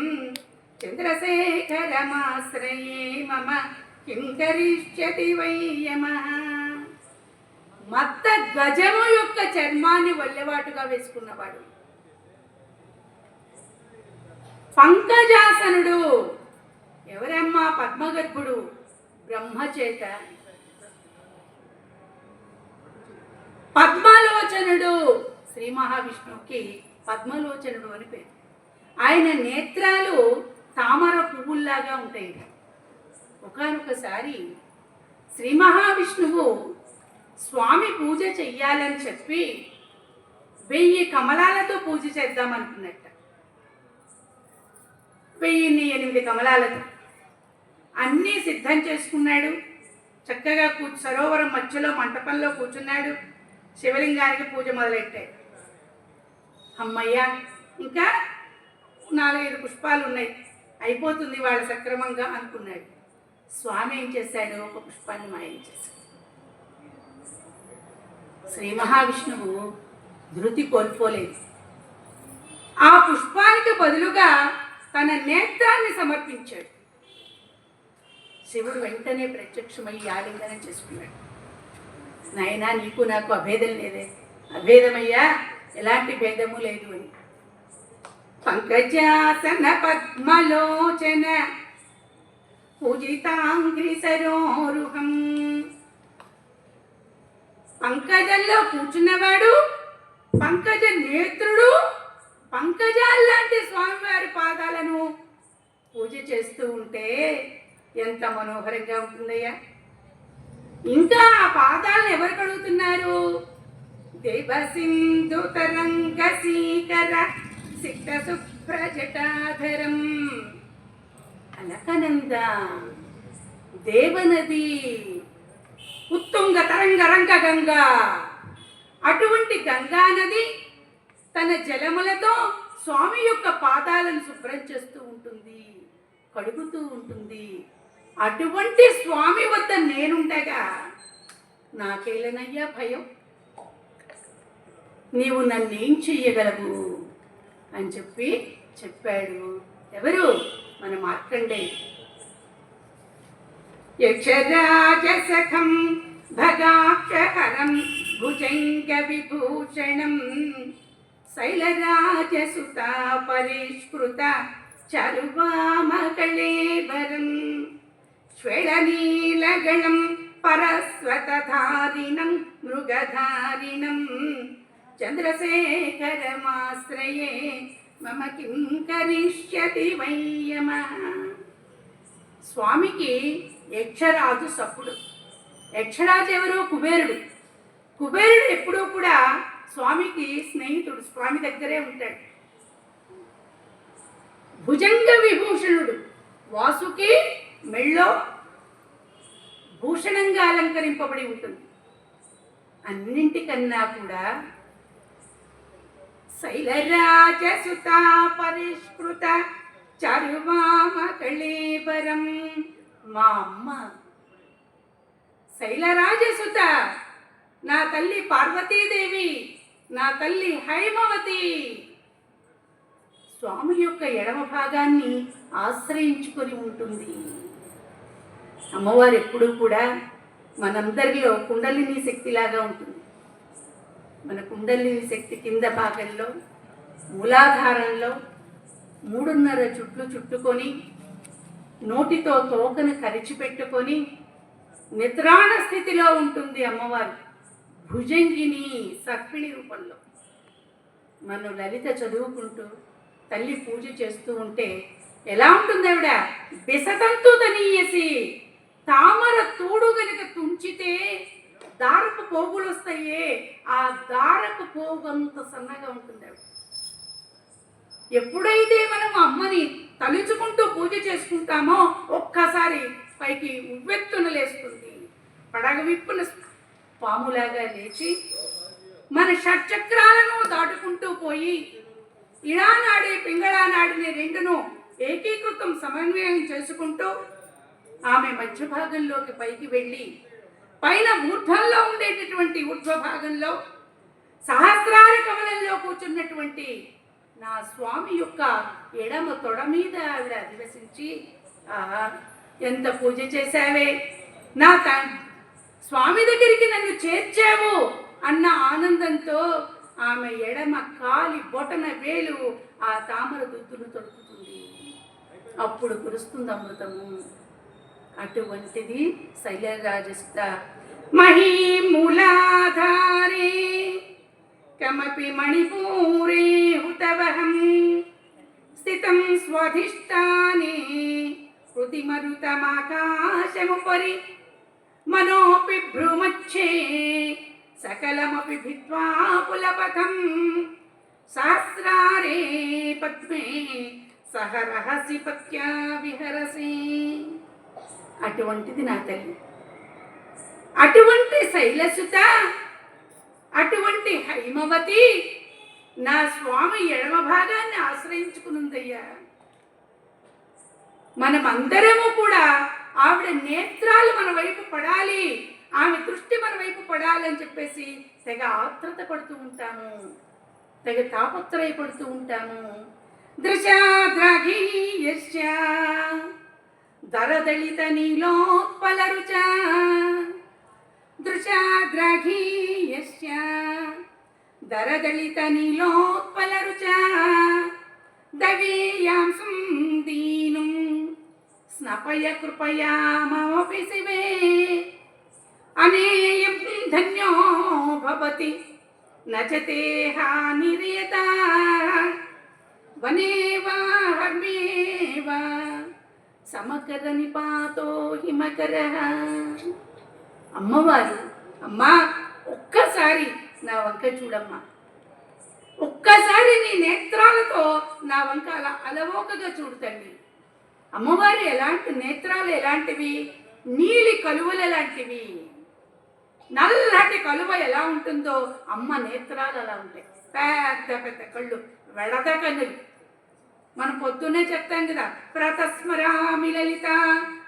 చంద్రశేఖరమాశ్రయే మమ కిం కరిష్యతి వై యమః. మత్త గజము యొక్క చర్మాన్ని వల్లెవాటుగా వేసుకున్నవాడు పంకజాసనుడు. ఎవరమ్మా? పద్మగర్భుడు బ్రహ్మచేత. పద్మలోచనుడు శ్రీ మహావిష్ణువుకి పద్మలోచనుడు అని పేరు. ఆయన నేత్రాలు తామర పువ్వుల్లాగా ఉంటాయి. ఒకానొకసారి శ్రీ మహావిష్ణువు స్వామి పూజ చెయ్యాలని చెప్పి 1000 కమలాలతో పూజ చేద్దామనుకున్నట్ట. 1008 కమలాలతో అన్నీ సిద్ధం చేసుకున్నాడు. చక్కగా సరోవరం మధ్యలో మంటపంలో కూర్చున్నాడు. శివలింగానికి పూజ మొదలెట్టాడు. అమ్మయ్య, ఇంకా 4-5 పుష్పాలు ఉన్నాయి, అయిపోతుంది వాళ్ళ సక్రమంగా అనుకున్నాడు. స్వామి ఏం చేశాడు? ఒక పుష్పాన్ని మాయం చేశాడు. శ్రీ మహావిష్ణువు ధృతి కోల్పోలేదు. ఆ పుష్పానికి బదులుగా తన నేత్రాన్ని సమర్పించాడు. శివుడు వెంటనే ప్రత్యక్షమయ్యి ఆలింగనం చేసుకున్నాడు. నాయనా, నీకు నాకు అభేదం లేదే, అభేదమయ్యా, ఎలాంటి భేదము లేదు అని. పంకజాసన పద్మలోచన పూజితాంగ్రి సరోరుహం. పంకజంలో కూర్చున్నవాడు, పంకజ నేత్రుడు, పంకజాల్లాంటి స్వామివారి పాదాలను పూజ చేస్తూ ఉంటే ఎంత మనోహరంగా ఉంటుందయ్యా. ఇంకా ఆ పాదాలను ఎవరు కడుగుతున్నారు? దేవసింధు తరంగ సీకర సిక్త సుప్రజటాధరం. అలకనంద దేవనది, ఉత్తుంగ తరంగ రంగ గంగా, అటువంటి గంగా నది తన జలములతో స్వామి యొక్క పాదాలను శుభ్రం చేస్తూ ఉంటుంది, కడుగుతూ ఉంటుంది. అటువంటి స్వామి వద్ద నేనుండగా నాకేలనయ్యా భయం? నీవు నన్నేం చెయ్యగలవు అని చెప్పాడు. ఎవరు? మన మార్కండేయుడు. యక్షరాజసఖం భగాక్షహరం భుజంగ విభూషణం శైలరాజసుత పరిష్కృత చరువామకళేబరం శ్వేళనీలగళం పరస్వతధారిణం మృగధారిణం చంద్రశేఖరమాశ్రయే మమ కిం కరిష్యతి వయ్యమ. స్వామికి యక్షరాజు సప్పుడు. యక్షరాజు ఎవరు? కుబేరుడు. కుబేరుడు ఎప్పుడూ కూడా స్వామికి స్నేహితుడు, స్వామి దగ్గరే ఉంటాడు. భుజంగ విభూషణుడు, వాసుకి మెళ్ళో భూషణంగా అలంకరింపబడి ఉంటుంది. అన్నింటికన్నా కూడా శైలరాజసుత పరిష్కృత చరువామ కళేబరం. మా అమ్మ శైలరాజసుత, నా తల్లి పార్వతీదేవి, నా తల్లి హైమవతి స్వామి యొక్క ఎడమ భాగాన్ని ఆశ్రయించుకొని ఉంటుంది. అమ్మవారు ఎప్పుడూ కూడా మనందరిలో కుండలిని శక్తిలాగా ఉంటుంది. మన కుండలిని శక్తి కింద భాగంలో మూలాధారంలో 3.5 చుట్లు చుట్టుకొని నోటితో తోకను కరిచిపెట్టుకొని నిద్రాణ స్థితిలో ఉంటుంది అమ్మవారు. భుజంగిని, సర్పిణి రూపంలో. మనం లలిత చదువుకుంటూ తల్లి పూజ చేస్తూ ఉంటే ఎలా ఉంటుంది ఆవిడ? బిసతంతు తనీయసి, తామర తోడు గనుక తుంచితే దారపు పోగులు వస్తాయే, ఆ దారపు పోగు అంత సన్నగా ఉంటుంది ఆవిడ. ఎప్పుడైతే మనం అమ్మని తలుచుకుంటూ పూజ చేసుకుంటామో ఒక్కసారి పైకి ఉవ్వెత్తున లేస్తుంది. పడగ విప్పున పాములాగా లేచి మన షట్చక్రాలను దాటుకుంటూ పోయి ఇళానాడి పింగళానాడిని రెండును ఏకీకృతం సమన్వయం చేసుకుంటూ ఆమె మధ్య భాగంలోకి పైకి వెళ్ళి పైన ఊర్ధ్వంలో ఉండేటటువంటి ఊర్ధ్వ భాగంలో సహస్రార కమలంలో కూర్చున్నటువంటి నా స్వామి యొక్క ఎడమ తొడ మీద ఆవిడ అధివసించి, ఎంత పూజ చేశావే, నా స్వామి దగ్గరికి నన్ను చేర్చావు అన్న ఆనందంతో ఆమె ఎడమ కాలి బొటన వేలు ఆ తామర దుద్దును తొడుకుతుంది. అప్పుడు కురుస్తుంది అమృతము. అటువంటిది శైలరాజసుత. మహీమూలాధారే కమపి మణిపూరే హుతవహం స్థిత స్థితం స్వాధిష్టానే కృతిమరుతమాకాశముపరి మనోపి భ్రూమచ్చే సకలమపి భిత్వా పులపథం సహస్రారే పద్మే సహరహసి పత్యా విహరసి. అటువంటిది నా తల్లి, అటువంటి శైలసుత, అటువంటి హైమవతి నా స్వామి ఎడమ భాగాన్ని ఆశ్రయించుకునుందయ్యా. మనమందరము కూడా ఆవిడ నేత్రాలు మన వైపు పడాలి, ఆమె దృష్టి మన వైపు పడాలి అని చెప్పేసి తెగ ఆత్రత పడుతూ ఉంటాము, తెగ తాపత్రయపడుతూ ఉంటాము. దృశాద్రాఘీయస్య దరదళిత నీలోత్పలరుచ, దృశాద్రాఘీయస్య దరదళిత నీలోత్పలరుచ దవీయాంసం దీనుం స్నపయ కృపయా మమపి శివే అనేయం ధన్యో భవతి నచతే హానిర్యతా వనే వా హర్మే వా సమకర నిపాతో హిమకరః. అమ్మవారు, అమ్మా ఒక్కసారి నా వంక చూడమ్మా, ఒక్కసారి నీ నేత్రాలతో నా వంక అలా అలవోకగా చూడుతండి. అమ్మవారి ఎలాంటి నేత్రాలు ఎలాంటివి, నీలి కలువలు ఎలాంటివి, నల్లటి కలువ ఎలా ఉంటుందో అమ్మ నేత్రాలు అలా ఉంటాయి. పెద్ద పెద్ద కళ్ళు, వెడద కన్నులు. మనం పొద్దున్నే చెప్తాం కదా, ప్రతస్మరామి లలిత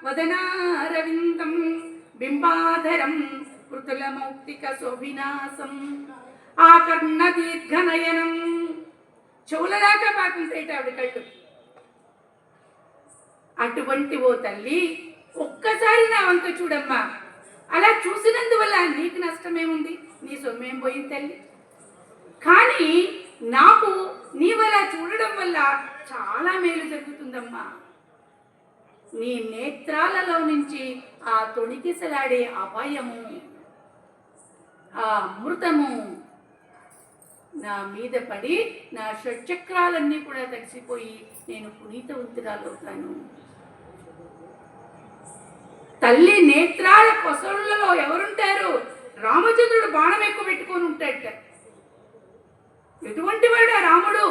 వదనారవిందం బింబాధరం పృతుల మౌక్తిక శోభినాసం ఆకర్ణ దీర్ఘనయనం. చెవులదాకా పాకుంటాయి ఆవిడ కళ్ళు. అటువంటి ఓ తల్లి ఒక్కసారి నా వంక చూడమ్మా. అలా చూసినందువల్ల నీకు నష్టమేముంది, నీ సొమ్మేం పోయింది తల్లి. కానీ నాకు నీవలా చూడడం వల్ల చాలా మేలు జరుగుతుందమ్మా. నీ నేత్రాలలో నుంచి ఆ తొణికిసలాడే అభయము, ఆ అమృతము నా మీద పడి నా షట్చక్రాలన్నీ కూడా తడిసిపోయి నేను పునీతవంతురాలవుతాను. తల్లి నేత్రాల కొసళ్ళలో ఎవరుంటారు? రామచంద్రుడు బాణం ఎక్కువ పెట్టుకొని ఉంటాడట. ఎటువంటి వాడు రాముడు?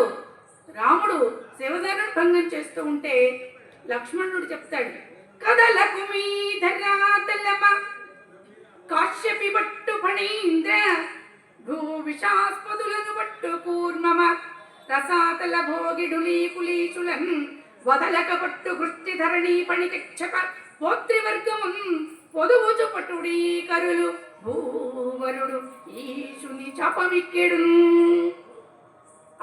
రాముడు శివధనుడు భంగం చేస్తూ ఉంటే లక్ష్మణుడు చెప్తాడు, కదలకు మీధరాతలమ కాశ్యపి బట్టు ఫణీంద్ర భూ విషాస్పదులను బట్టు కూర్మమ రసాతల భోగిడులీ కులీచులన్ వదలక పట్టు గృష్టి ధరణీ పణికిక్షక పోత్రివర్గమున్ పొదువుచు పట్టుడీ కరులు భూవరుడు ఈశుని చాపమిక్కెడు.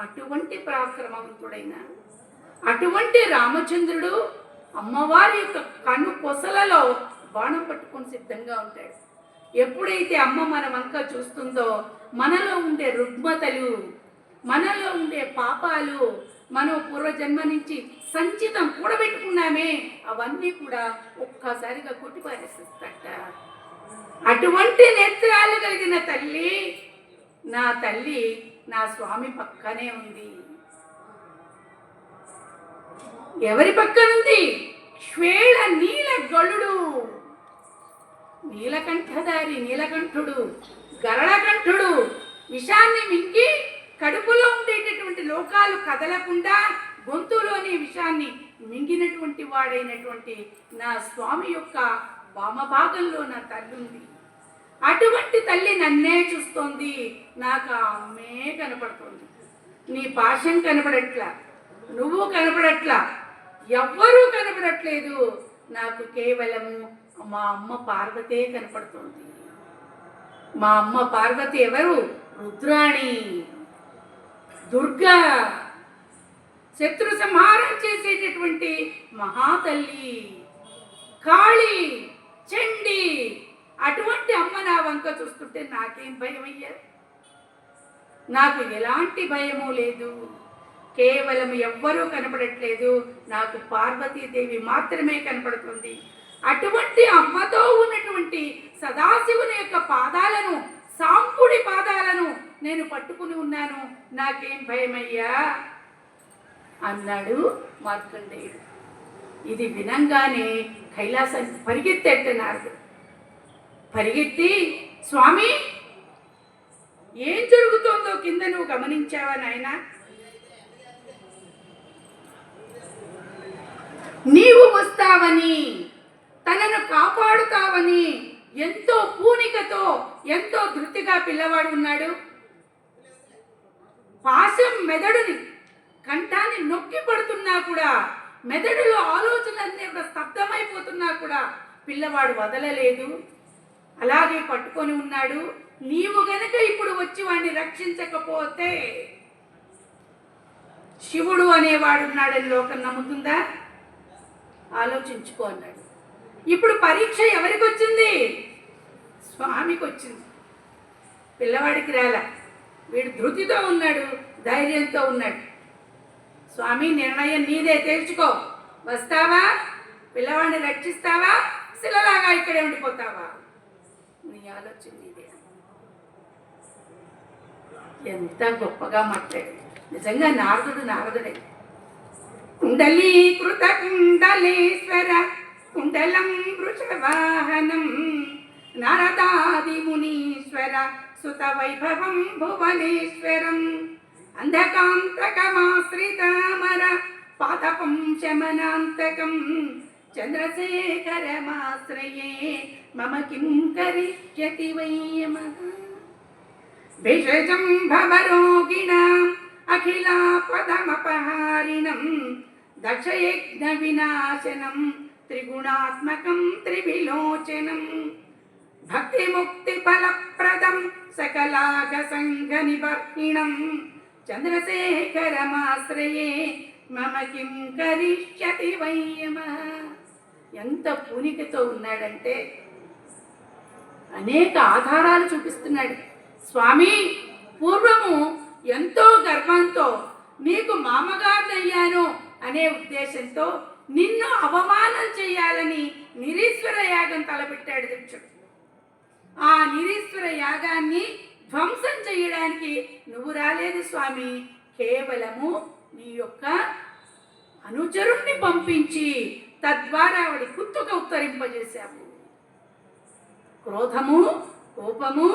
అటువంటి పరాక్రమవంతుడైన అటువంటి రామచంద్రుడు అమ్మవారి యొక్క కన్ను కొసలలో బాణం పట్టుకొని సిద్ధంగా ఉంటాడు. ఎప్పుడైతే అమ్మ మన వంక చూస్తుందో మనలో ఉండే రుగ్మతలు, మనలో ఉండే పాపాలు, మనం పూర్వజన్మ నుంచి సంచితం కూడబెట్టుకున్నామే అవన్నీ కూడా ఒక్కసారిగా కొట్టిపారేసిస్తట. అటువంటి నేత్రాలు కలిగిన తల్లి, నా తల్లి నా స్వామి పక్కనే ఉంది. ఎవరి పక్కనుంది? శ్వేళ నీల గళుడు, నీలకంఠధారి నీలకంఠుడు, గరళకంఠుడు విషాన్ని మింగి కడుపులో ఉండేటటువంటి లోకాలు కదలకుండా గొంతులోని విషాన్ని మింగినటువంటి వాడైనటువంటి నా స్వామి యొక్క వామభాగంలో నా తల్లి ఉంది. అటువంటి తల్లి నన్నే చూస్తోంది, నాకు ఆ అమ్మే కనపడుతోంది. నీ పాశం కనపడట్లా, నువ్వు కనపడట్లా, ఎవ్వరూ కనపడట్లేదు. నాకు కేవలము మా అమ్మ పార్వతే కనపడుతోంది. మా అమ్మ పార్వతి ఎవరు? రుద్రాణి, దుర్గా, శత్రు సంహారం చేసేటటువంటి మహాతల్లి, కాళీ, చండి. అటువంటి అమ్మ నా వంక చూస్తుంటే నాకేం భయం అయ్యా? నాకు ఎలాంటి భయము లేదు. కేవలం ఎవ్వరూ కనపడట్లేదు, నాకు పార్వతీదేవి మాత్రమే కనపడుతుంది. అటువంటి అమ్మతో ఉన్నటువంటి సదాశివుని యొక్క పాదాలను, సాంబుడి పాదాలను నేను పట్టుకుని ఉన్నాను. నాకేం భయమయ్యా? అన్నాడు మార్కండేయుడు. ఇది వినంగానే కైలాసానికి పరిగెత్తేట నారదుడు. పరిగెత్తి, స్వామి ఏం జరుగుతోందో కింద నువ్వు గమనించావా నాయనా? నీవు వస్తావని, తనను కాపాడుతావని ఎంతో పూనికతో, ఎంతో ధృతిగా పిల్లవాడు ఉన్నాడు. పాశం మెదడుని, కంఠాన్ని నొక్కి పడుతున్నా కూడా, మెదడులో ఆలోచనలన్నీ కూడా స్తబ్దమైపోతున్నా కూడా పిల్లవాడు వదలలేదు. అలాగే పట్టుకొని ఉన్నాడు. నీవు గనక ఇప్పుడు వచ్చి వాడిని రక్షించకపోతే శివుడు అనేవాడు ఉన్నాడని లోకం నమ్ముతుందా? ఆలోచించుకో అన్నాడు. ఇప్పుడు పరీక్ష ఎవరికి వచ్చింది? స్వామికి వచ్చింది. పిల్లవాడికి రాలా. వీడు ధృతితో ఉన్నాడు, ధైర్యంతో ఉన్నాడు. స్వామి నిర్ణయం నీదే, తేల్చుకో. వస్తావా? పిల్లవాడిని రక్షిస్తావా? శిలలాగా ఇక్కడే ఉండిపోతావా? నీ ఆలోచన నీదే. ఎంత గొప్పగా మాట్లాడు. నిజంగా నారదుడే. కుండలీకృత కుండలేశ్వర కుండలం వృషవాహనం నారదాది మునీశ్వర సుత వైభవం భువనేశ్వరం అంధకాంతకమాశ్రితామర పాదపం శమనాంతకం చంద్రశేఖరమాశ్రయే మమ కిం కరిష్యతి వై యమః భేషజం భవరోగిణాం అఖిలాపదమపహారిణం దక్షయజ్ఞ వినాశనం త్రిగుణాత్మకం త్రివిలోచనం భక్తిముక్తి ఫలప్రదం సకలాగ సంఘ నివర్హిణం చంద్రశేఖరమాశ్రయే మమ కిం కరిష్యతి వై యమః. ఎంత పూనికతో ఉన్నాడంటే అనేక ఆధారాలు చూపిస్తున్నాడు. స్వామి, పూర్వము ఎంతో గర్వంతో నీకు మామగారినయ్యాను అనే ఉద్దేశంతో నిన్ను అవమానం చేయాలని నిరీశ్వర యాగం తలపెట్టాడు దక్షుడు. ఆ నిరీశ్వర యాగాన్ని ధ్వంసం చేయడానికి నువ్వు రాలేదు స్వామి, కేవలము నీ యొక్క అనుచరుణ్ణి పంపించి తద్వారా వాడి కుత్తుగా ఉత్తరింపజేశావు. క్రోధము, కోపము,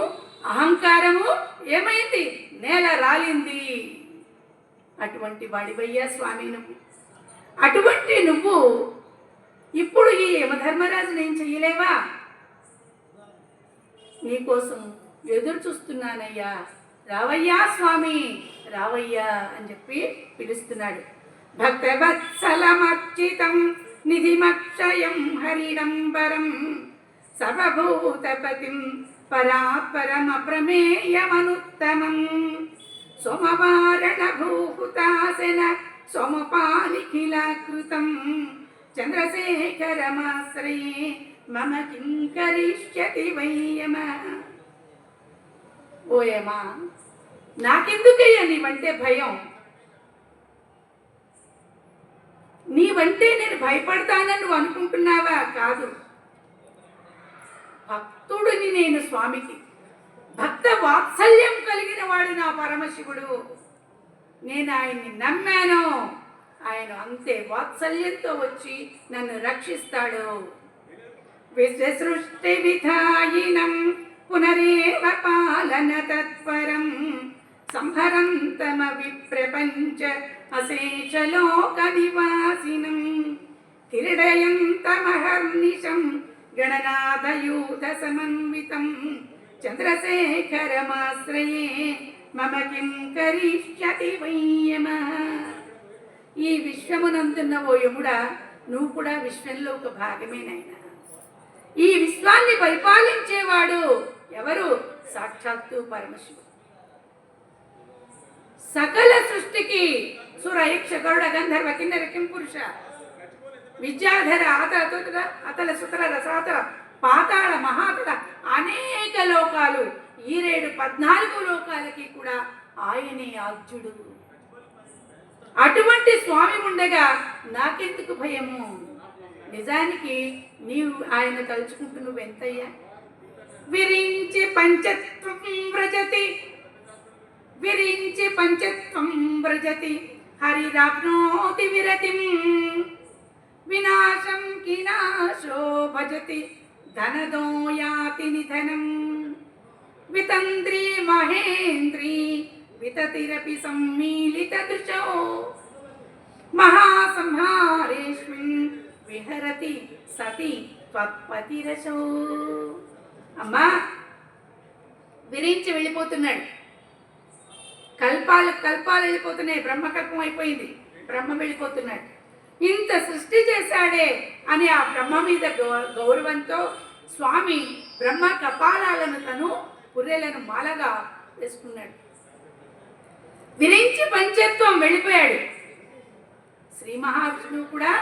అహంకారము ఏమైంది? నేల రాలింది. అటువంటి వాడివయ్యా స్వామి నువ్వు. అటువంటి నువ్వు ఇప్పుడు ఈ యమధర్మరాజును ఏం చెయ్యలేవా? నీకోసం ఎదురు చూస్తున్నానయ్యా, రావయ్యా స్వామి, రావయ్యా అని చెప్పి పిలుస్తున్నాడు. భక్తవత్సలమర్చితం నిధిమక్షయం హరిడంబరం సర్వభూతపతిం పరాత్పరమప్రమేయమనుత్తమం సోమవారణభూహుతాసన సోమపానిఖిలాకృతం చంద్రశేఖరమాశ్రయే మమ కిం కరిష్యతి వై యమః. ఓయమా, నాకెందుకయ్యా నీవంటే భయం? నీవంటే నేను భయపడతానని నువ్వు అనుకుంటున్నావా? కాదు, భక్తుడిని నేను స్వామికి. భక్త వాత్సల్యం కలిగిన వాడు నా పరమశివుడు. నేను ఆయన్ని నమ్మాను, ఆయన అంతే వాత్సల్యంతో వచ్చి నన్ను రక్షిస్తాడు. విశ్వసృష్టి విధాయినం పునరేవ పాలన తత్పరం సంహరంతమ విప్రపంచ అశేషలోక నివాసినం క్రీడయంతమహర్నిశం గణనాథయూథ సమన్వితం చంద్రశేఖరమాశ్రయే మమ కిం కరిష్యతి వై యమః. ఈ విశ్వమునందున్న ఓ యముడా, నువ్వు కూడా విశ్వంలో ఒక భాగమేనైనా. ఈ విశ్వాన్ని పరిపాలించేవాడు ఎవరు? సాక్షాత్తు పరమశివుడు. సకల సృష్టికి సురయక్ష గరుడ గంధర్వ కిన్నెర కింపురుష విద్యాధర అతల సుతల రసాతల పాతాళ మహాతల అనేక లోకాలు, ఈ 14 లోకాలకి కూడా ఆయనే ఆద్యుడు. అటువంటి స్వామి ఉండగా నాకెందుకు భయము? నిజానికి నీవు ఆయన తలుచుకుంటూ నువ్వెంతయ్యా? విరించి పంచత్వం వ్రజతి హరిరాప్నోతి విరతిం వినాశం కినాశో భజతి ధనదో యాతి నిధనం వితంద్రీ మహేంద్రీ వితతిరపి సమ్మీలిత దృశో మహాసంహారేష్మిన్ విహరతి సతి త్వత్పతిరశో. అమ్మా, విరించి వెళ్ళిపోతున్నాడు. కల్పాలు వెళ్ళిపోతున్నాయి. బ్రహ్మకల్పం అయిపోయింది. బ్రహ్మ వెళ్ళిపోతున్నాడు. ఇంత సృష్టి చేశాడే అని ఆ బ్రహ్మ మీద గౌరవంతో స్వామి బ్రహ్మ కపాలాలను తను పుర్రెలను మాలగా వేసుకున్నాడు. విరించి పంచత్వం వెళ్ళిపోయాడు. శ్రీ మహావిష్ణువు కూడా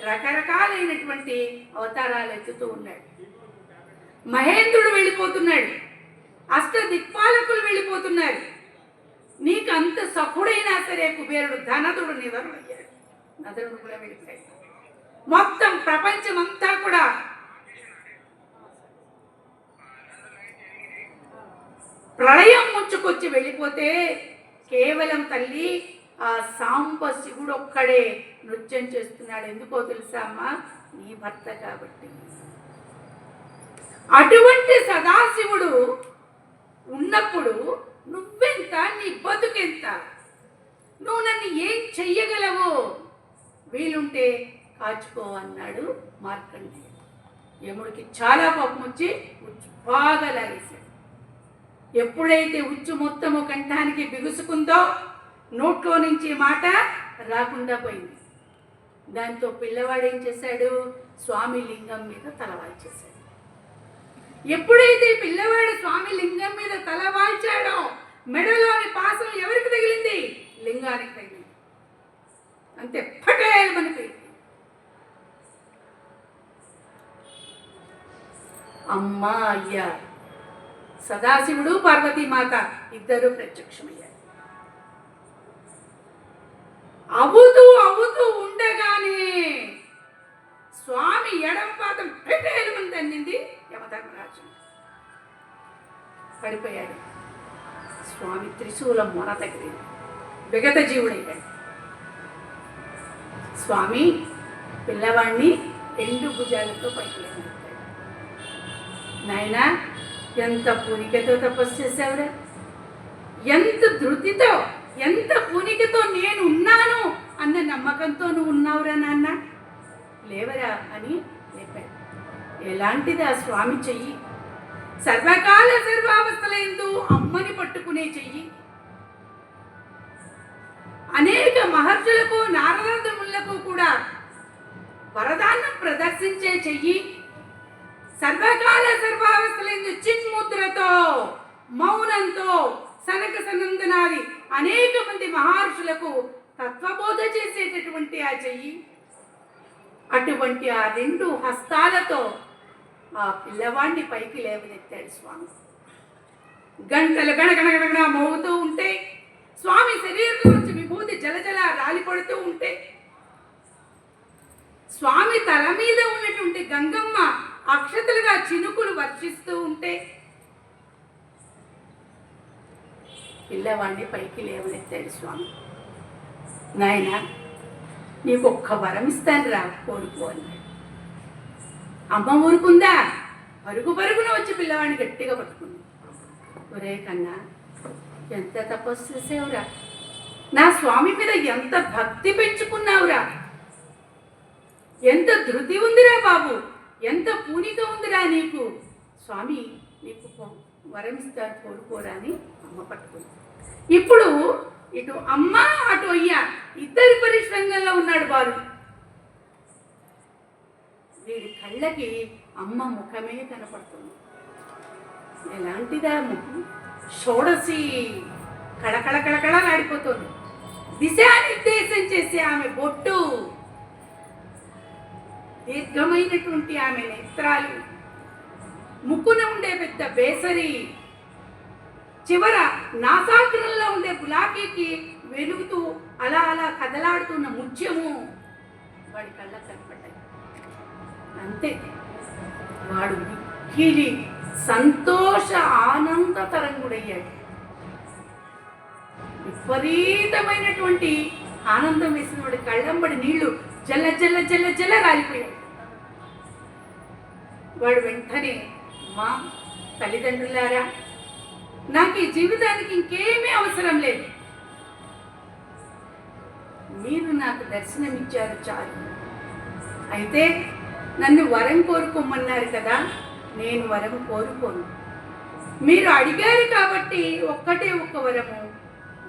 రకరకాలైనటువంటి అవతారాలు ఎత్తుతూ ఉన్నాడు. మహేంద్రుడు వెళ్ళిపోతున్నాడు. అష్ట దిక్పాలకులు వెళ్ళిపోతున్నారు. నీకు అంత సఖుడైనా సరే కుబేరుడు ధనదుడు నిధనుడయ్యాడు. నదుడు కూడా వెళ్ళిపోయాడు. మొత్తం ప్రపంచం అంతా కూడా ప్రళయం ముంచుకొచ్చి వెళ్ళిపోతే కేవలం తల్లి ఆ సాంబ శివుడు ఒక్కడే నృత్యం చేస్తున్నాడు. ఎందుకో తెలుసా అమ్మా? నీ భర్త కాబట్టి. అటువంటి సదాశివుడు ఉన్నప్పుడు నువ్వెంత, నీ బతుకెంత? నువ్వు నన్ను ఏం చెయ్యగలవో వీలుంటే కాచుకో అన్నాడు మార్కండేయుడు. యముడికి చాలా కోపం వచ్చి బాగా లాగేశాడు. ఎప్పుడైతే ఉచ్చు మొత్తము కంఠానికి బిగుసుకుందో నోట్లో నుంచి మాట రాకుండా పోయింది. దాంతో పిల్లవాడు ఏం చేశాడు? స్వామి లింగం మీద తలవాల్చేశాడు. ఎప్పుడైతే పిల్లవాడు స్వామి లింగం మీద తలవాల్చాడో మెడలోని పాసం ఎవరికి తగిలింది? లింగానికి తగిలింది. అంతే, పటేలమనిపోయింది. అమ్మా అయ్యా, సదాశివుడు పార్వతీమాత ఇద్దరు ప్రత్యక్షమయ్యారు. అవుతూ ఉండగానే స్వామి ఎడం పాదం పెట్టేయమని తన్నింది. యమధర్మరాజు పడిపోయాడు. స్వామి త్రిశూలం మొన తగిలింది. విగత జీవుడయ్యాడు. స్వామి పిల్లవాడిని రెండు భుజాలతో పైకి లేపాడు. నాయనా, ఎంత పూనికతో తపస్సు చేశావురా, ఎంత ధృతితో, ఎంత పూనికతో నేను ఉన్నాను అన్న నమ్మకంతో నువ్వు ఉన్నావురా నాన్న, లేవరా అని లేపాడు. ఎలాంటిది ఆ స్వామి చెయ్యి? సర్వకాల సర్వావస్థలందు అమ్మని పట్టుకునే చెయ్యి. అనేక మహర్షులకు, నారదములకు కూడా వరదానం ప్రదర్శించే చెయ్యి. సర్వకాల సర్వావస్థలందు చిన్ముద్రతో, మౌనంతో సనక సనందనాది అనేక మంది మహర్షులకు తత్వబోధ చేసేటటువంటి ఆ చెయ్యి. అటువంటి ఆ రెండు హస్తాలతో ఆ పిల్లవాడిని పైకి లేవనెత్తాడు స్వామి. గంటలు గణగణగణ మోగుతూ ఉంటే, స్వామి శరీరం నుంచి విభూతి జలజల రాలిపడుతూ ఉంటే, స్వామి తల మీద ఉన్నటువంటి గంగమ్మ అక్షతలుగా చినుకులు వర్షిస్తూ ఉంటే, పిల్లవాడిని పైకి లేవనెత్తాడు స్వామి. నాయన, నీకు ఒక్క వరం ఇస్తాను రా, కోరుకో అన్నాడు. అమ్మ ఊరుకుందా? పరుగున వచ్చి పిల్లవాడిని గట్టిగా పట్టుకుంది. ఒరే కన్నా, ఎంత తపస్సు చేసేవురా, నా స్వామి మీద ఎంత భక్తి పెంచుకున్నావురా, ఎంత ధృతి ఉందిరా బాబు, ఎంత పూనిక ఉందిరా నీకు. స్వామి నీకు వరం ఇస్తాడు, కోరుకోరా అని అమ్మ పట్టుకుంది. ఇప్పుడు ఇటు అమ్మ అటు అయ్యా ఇద్దరి పరిశ్రంగంలో ఉన్నాడు బాలు. వీడి కళ్ళకి అమ్మ ముఖమే కనపడుతుంది. ఎలాంటిదా ముఖం? షోడసి కళకళ కళకళలాడిపోతుంది. దిశానిర్దేశం చేసే ఆమె బొట్టు, దీర్ఘమైనటువంటి ఆమె నేత్రాలు, ముక్కున ఉండే పెద్ద బేసరి, చివర నాసాగ్రంలో ఉండే గులాబీకి వెలుగుతూ అలా అలా కదలాడుతున్న ముత్యము వాడి కళ్ళ కనపడ్డాయి. అంతే, వాడు మిక్కిలి సంతోష ఆనంద తరంగుడయ్యాడు. విపరీతమైనటువంటి ఆనందం వేసిన వాడి కళ్ళంబడి నీళ్లు జల్ల జల్ల జల్ల జల్ల రాలిపోయాయి. వాడు వెంటనే, మా తల్లిదండ్రులారా, నాకు ఈ జీవితానికి ఇంకేమీ అవసరం లేదు, మీరు నాకు దర్శనమిచ్చారు చాలు. అయితే నన్ను వరం కోరుకోమన్నారు కదా, నేను వరం కోరుకోను. మీరు అడిగారు కాబట్టి ఒక్కటే ఒక్క వరము,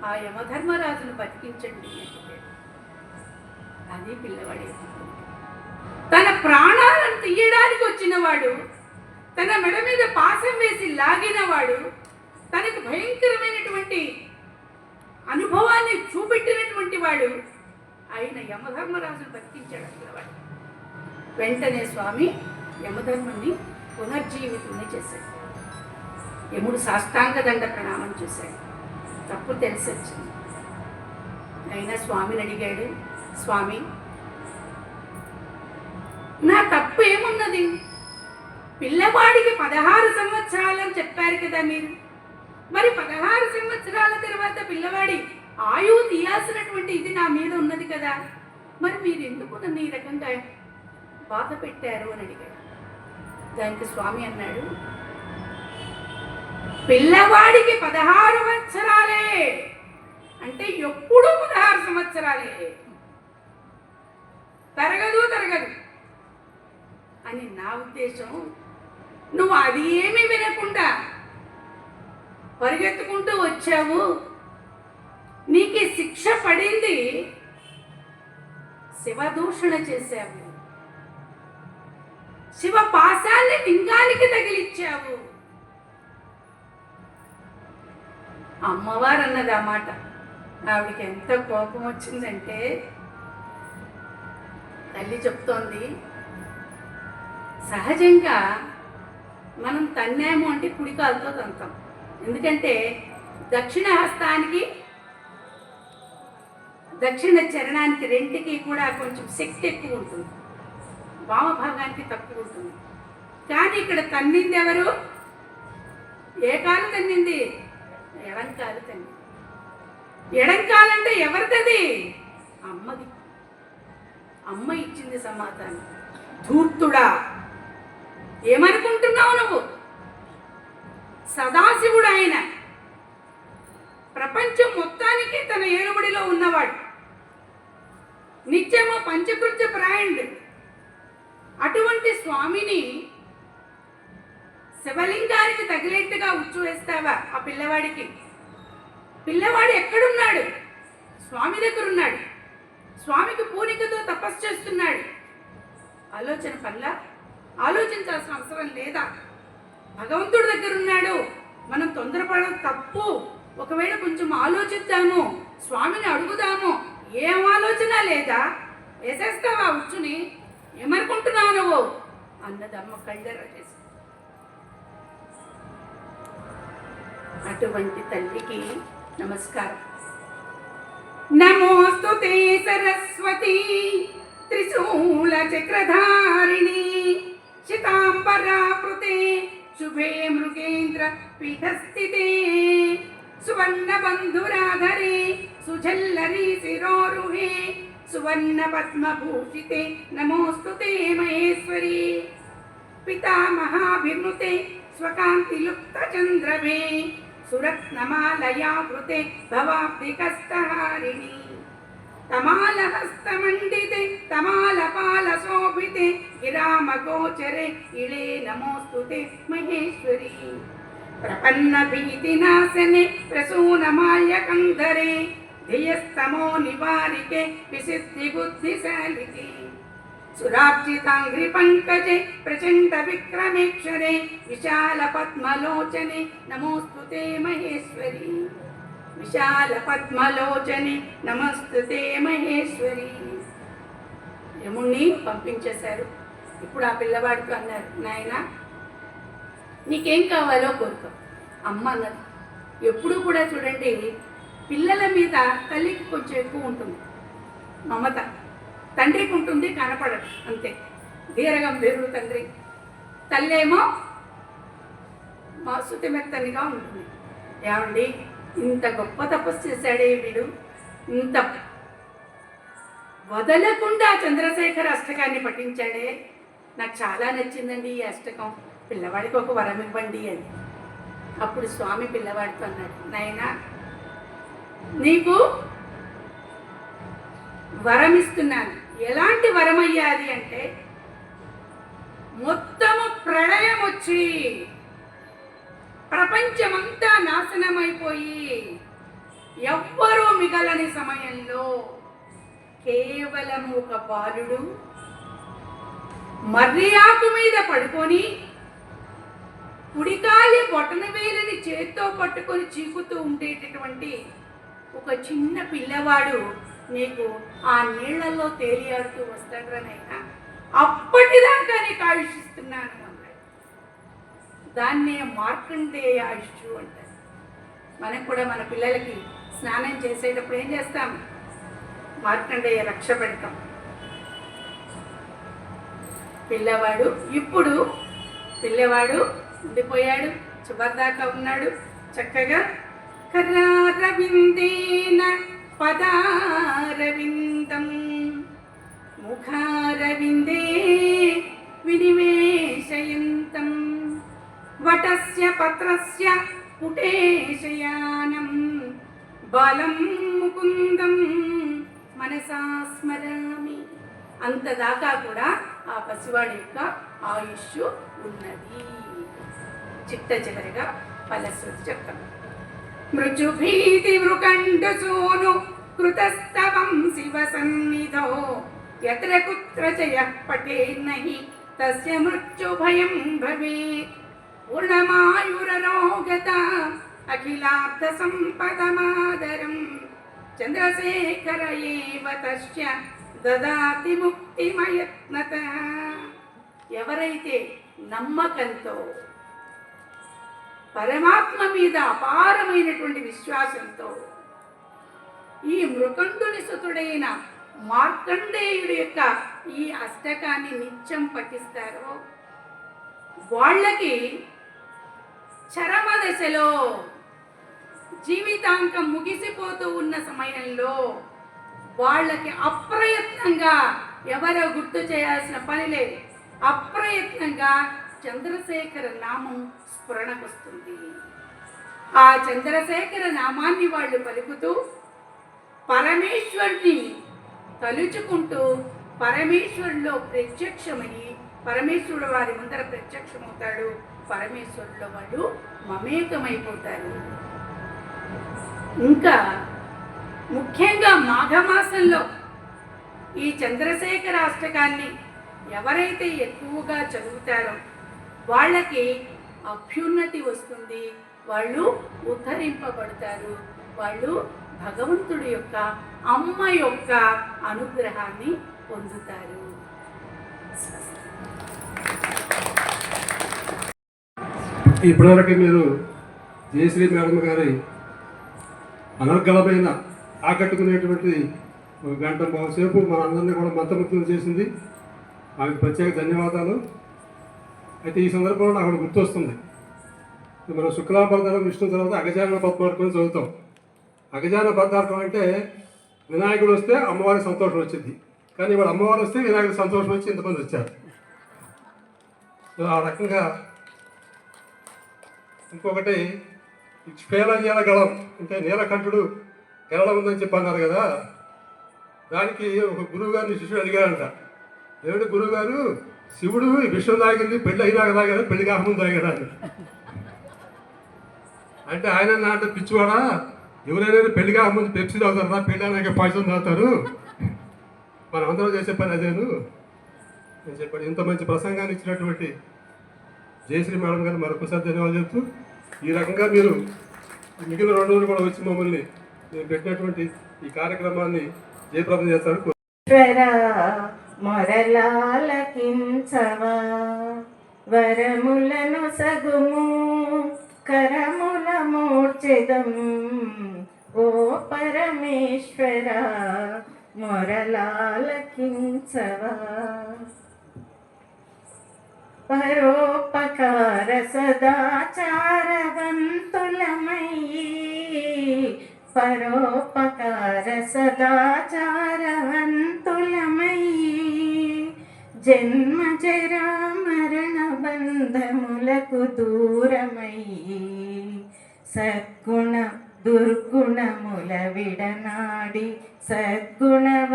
ఆ యమధర్మరాజును బతికించండి. అది పిల్లవాడే. తన ప్రాణాలను తీయడానికి వచ్చినవాడు, తన మెడ మీద పాశం వేసి లాగినవాడు, తనకు భయంకరమైనటువంటి అనుభవాన్ని చూపెట్టినటువంటి వాడు ఆయన యమధర్మరాజును బతికించాడు పిల్లవాడు. వెంటనే స్వామి యమధర్ముని పునర్జీవితుని చేశాడు. యముడు సాష్టాంగ దండ ప్రణామం చేశాడు. తప్పు తెలిసొచ్చింది. అయినా స్వామిని అడిగాడు, స్వామి నా తప్పు ఏమున్నది? పిల్లవాడికి 16 సంవత్సరాలని చెప్పారు కదా మీరు, మరి 16 సంవత్సరాల తర్వాత పిల్లవాడి ఆయువు తీయాల్సినటువంటి ఇది నా మీద ఉన్నది కదా, మరి మీరు ఎందుకు నన్ను ఈ రకంగా బాధ పెట్టారు అని అడిగాడు. దానికి స్వామి అన్నాడు, పిల్లవాడికి 16 సంవత్సరాలే అంటే ఎప్పుడు 16 సంవత్సరాలే, తరగదు అని నా ఉద్దేశం. నువ్వు అది ఏమీ వినకుండా పరిగెత్తుకుంటూ వచ్చావు, నీకు శిక్ష పడింది, శివదూషణ చేశావు, శివ పాశాన్ని లింగానికి తగిలిచ్చావు. అమ్మవారు అన్నది ఆ మాట. ఆవిడకి ఎంత కోపం వచ్చిందంటే, తల్లి చెప్తోంది, సహజంగా మనం తన్నాము అంటే కుడికాలతో తంతాం. ఎందుకంటే దక్షిణ హస్తానికి దక్షిణ చరణానికి రెంటికి కూడా కొంచెం శక్తి ఎక్కువ ఉంటుంది, వామభాగానికి తక్కువ ఉంటుంది. కానీ ఇక్కడ తన్నింది ఎవరు? ఏ కాలు తన్నింది? ఎడంకాలు తన్నింది. ఎడంకాలంటే ఎవరిది? అమ్మది. అమ్మ ఇచ్చింది సమాధానం. ధూర్తుడా, ఏమనుకుంటున్నావు నువ్వు? సదాశివుడు ఆయన, ప్రపంచం మొత్తానికి తన ఏలుబడిలో ఉన్నవాడు, నిత్యము పంచకృత్య ప్రాయుడు. అటువంటి స్వామిని శివలింగానికి తగిలేట్టుగా ఉచ్చు వేస్తావా? ఆ పిల్లవాడికి, పిల్లవాడు ఎక్కడున్నాడు? స్వామి దగ్గర ఉన్నాడు, స్వామికి పూనికతో తపస్సు చేస్తున్నాడు. ఆలోచన పట్ల ఆలోచించాల్సిన అవసరం లేదా? భగవంతుడి దగ్గర ఉన్నాడు, మనం తొందరపడడం తప్పు. ఒకవేళ కొంచెం ఆలోచిద్దాము, స్వామిని అడుగుదాము. ఏం ఆలోచన లేదా? వేసేస్తావా ఉచ్చుని? ఏమనుకుంటున్నావు నువ్వు అన్నదమ్మ కళ్ళెర చేసి. అటువంటి తల్లికి నమస్కారం. నమోస్తుతే సరస్వతి త్రిశూల చక్రధారిణి శతాంబరాకృతే శుభే మృగేంద్ర పీఠస్థితే సువర్ణ బంధురాధరే సుజల్లరి శిరోరుహే సువర్ణ పద్మభూషితే నమోస్తుతే మహేశ్వరి పితామహాభినుతే స్వకాంతిలుప్త చంద్రభే సురత్నమాలయావృతే భవాబ్దికస్తహారిణి తమాలహస్తమండితే తమాలపాలశోభితే గిరామగోచరే ఇళే నమోస్తుతే మహేశ్వరి ప్రపన్న భీతినాశనే ప్రసూనమాల్యకంధరే ధియస్తమో నివారికే విసిద్ధి బుద్ధిశాలికే సురార్జితాంఘ్రి పంకజే ప్రచండ విక్రమేక్షరే విశాల పద్మలోచనే నమోస్తుతే మహేశ్వరి విశాల పద్మలోచనే నమస్తుతే మహేశ్వరి. యముణ్ణి పంపించేశారు. ఇప్పుడు ఆ పిల్లవాడికి అన్నారు, నాయన నీకేం కావాలో కోరుకో. అమ్మ అన్నది. ఎప్పుడూ కూడా చూడండి, పిల్లల మీద తల్లికి కొంచెం ఎక్కువ ఉంటుంది మమత, తండ్రికి ఉంటుంది కనపడదు, అంతే. ధీరగంభీరుడు తండ్రి, తల్లేమో శుతి మెత్తనిగా ఉంటుంది. ఏమండి, ఇంత గొప్ప తపస్సు చేశాడే వీడు, ఇంత వదలకుండా చంద్రశేఖర అష్టకాన్ని పఠించాడే. నాకు చాలా నచ్చిందండి ఈ అష్టకం, పిల్లవాడికి ఒక వరం ఇవ్వండి అని. అప్పుడు స్వామి పిల్లవాడితో అన్నాడు, నాయనా నీకు వరం ఇస్తున్నాను. ఎలాంటి వరం అయ్యాది అంటే, మొత్తము ప్రళయం వచ్చి ప్రపంచమంతా నాశనమైపోయి ఎవ్వరూ మిగలని సమయంలో కేవలం ఒక బాలుడు మర్రి ఆకు మీద పడుకొని కుడికాలి బొటన వేలిని చేత్తో పట్టుకొని చీకుతూ ఉండేటటువంటి ఒక చిన్న పిల్లవాడు నీకు ఆ నీళ్లలో తేలియాడుతూ వస్తాడనైనా అప్పటిదాకా నీకు ఆయుషిస్తున్నాను అన్నాడు. దాన్నే మార్కండేయ ఆయుష్ అంటారు. మనం కూడా మన పిల్లలకి స్నానం చేసేటప్పుడు ఏం చేస్తాం? మార్కండేయ రక్ష పెడతాం. పిల్లవాడు ఉండిపోయాడు, చివరిదాకా ఉన్నాడు చక్కగా. కరారవిందేన పదారవిందం ముఖారవిందే వినివేశయంతం వటస్య పత్రస్య పుటేశయానం బాలం ముకుందం మనసా స్మరామి. అంతదాకా కూడా ఆ పసివాడి యొక్క ఆయుష్ ఉన్నది. చిట్ట చివరిగా ఫలశ్రుతి చెప్తాం. మృత్యుభీతి మృకండు సూను కృతస్తవం శివ సన్నిధో యత్ర కుత్ర చ పఠేన్నహి తస్య మృత్యుభయం భవేత్. పూర్ణమాయురరోగత అఖిలార్థ సంపదమాదరం చంద్రశేఖర ఏవ తస్య దదాతి ముక్తిమయత్నత. ఎవరైతే నమ్మకంతో పరమాత్మ మీద అపారమైనటువంటి విశ్వాసంతో ఈ మృకండుని సుతుడైన మార్కండేయుడి యొక్క ఈ అష్టకాన్ని నిత్యం పఠిస్తారో వాళ్ళకి చరమ దశలో జీవితాంతం ముగిసిపోతూ ఉన్న సమయంలో వాళ్ళకి అప్రయత్నంగా, ఎవరో గుర్తు చేయాల్సిన పని లేదు, అప్రయత్నంగా చంద్రశేఖర నామం స్ఫురణకొస్తుంది. ఆ చంద్రశేఖర నామాన్ని వాళ్ళు పలుకుతూ పరమేశ్వరుని తలుచుకుంటూ పరమేశ్వరులో ప్రత్యక్షమయ్యి, పరమేశ్వరుడు వారి ముందర ప్రత్యక్షమవుతాడు. పరమేశ్వరులో వాళ్ళు మమేకమైపోతారు. ఇంకా ముఖ్యంగా మాఘమాసంలో ఈ చంద్రశేఖర అష్టకాన్ని ఎవరైతే ఎక్కువగా చదువుతారో వాళ్ళకి అభ్యున్నతి వస్తుంది, వాళ్ళు ఉద్ధరింపబడతారు, వాళ్ళు భగవంతుడి యొక్క, అమ్మ యొక్క అనుగ్రహాన్ని పొందుతారు. ఇప్పటివరకు మీరు జయశ్రీ మేడం గారి అనర్గళమైన ఆకట్టుకునేటువంటి ఒక గంట సేపు మనందరినీ కూడా మంత్రముగ్ధులు చేసింది. ఆమెకు ప్రత్యేక ధన్యవాదాలు. అయితే ఈ సందర్భంలో నాకు ఒకటి గుర్తొస్తుంది. మనం శుక్లాంబరధరం విష్ణు తర్వాత అగజాన పద్మార్కం చదువుతాం. అగజాన పద్మార్కం అంటే వినాయకుడు వస్తే అమ్మవారికి సంతోషం వచ్చింది, కానీ ఇవాళ అమ్మవారు వస్తే వినాయకుడికి సంతోషం వచ్చి ఇంతమంది వచ్చారు. ఆ రకంగా ఇంకొకటి స్ఫేలనీల గళం అంటే నీలకంఠుడు గెలడం ఉందని చెప్పన్నారు కదా, దానికి ఒక గురువు గారిని శిష్యుడు అడిగాడంట. ఏమిటి గురువుగారు, శివుడు విషయం తాగింది పెళ్ళి అయినాక తాగదా, పెళ్లి కాకముందు తాగదా అంటే ఆయన అంటే పిచ్చివాడా, ఎవరైనా పెళ్లి కాకముందు పెప్సీ తాగుతారా, పెళ్ళి అయినాక పాయసం తాగుతారు, మనం అందరూ చేసే పని అదేను అని చెప్పాడు. ఇంత మంచి ప్రసంగాన్ని ఇచ్చినటువంటి జయశ్రీ మేడం గారు మరొకసారి ధన్యవాదాలు చెప్తూ, ఈ రకంగా మీరు మిగిలిన 2 రోజులు కూడా వచ్చి మమ్మల్ని నేను పెట్టినటువంటి ఈ కార్యక్రమాన్ని జయప్రదం చేస్తారు. మొరలాలకించవా వరములను సగుము కరముల మూర్ఛిదం ఓ పరమేశ్వర మొరలాలకించవా. పరోపకార సదాచారవంతులమయ్యి పరోపకార సదాచారవంతులమయ్యి జన్మ జరా మరణ బంధములకు దూరమయ్యి సద్గుణ దుర్గుణముల విడనాడి సద్గుణవంతులమునై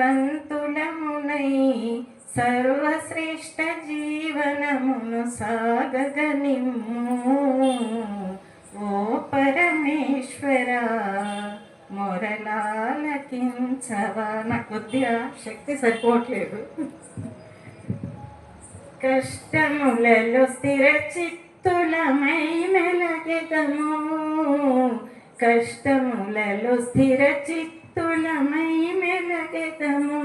సర్వశ్రేష్ఠ జీవనమును సాగగనిమ్ము ఓ పరమేశ్వర మొరలాలకించవా. నాకు కొద్దిగా శక్తి సరిపోవట్లేదు. కష్టములలో స్థిర చిత్తులమై మెలగెదము కష్టములలో స్థిర చిత్తులమై మెలగెదము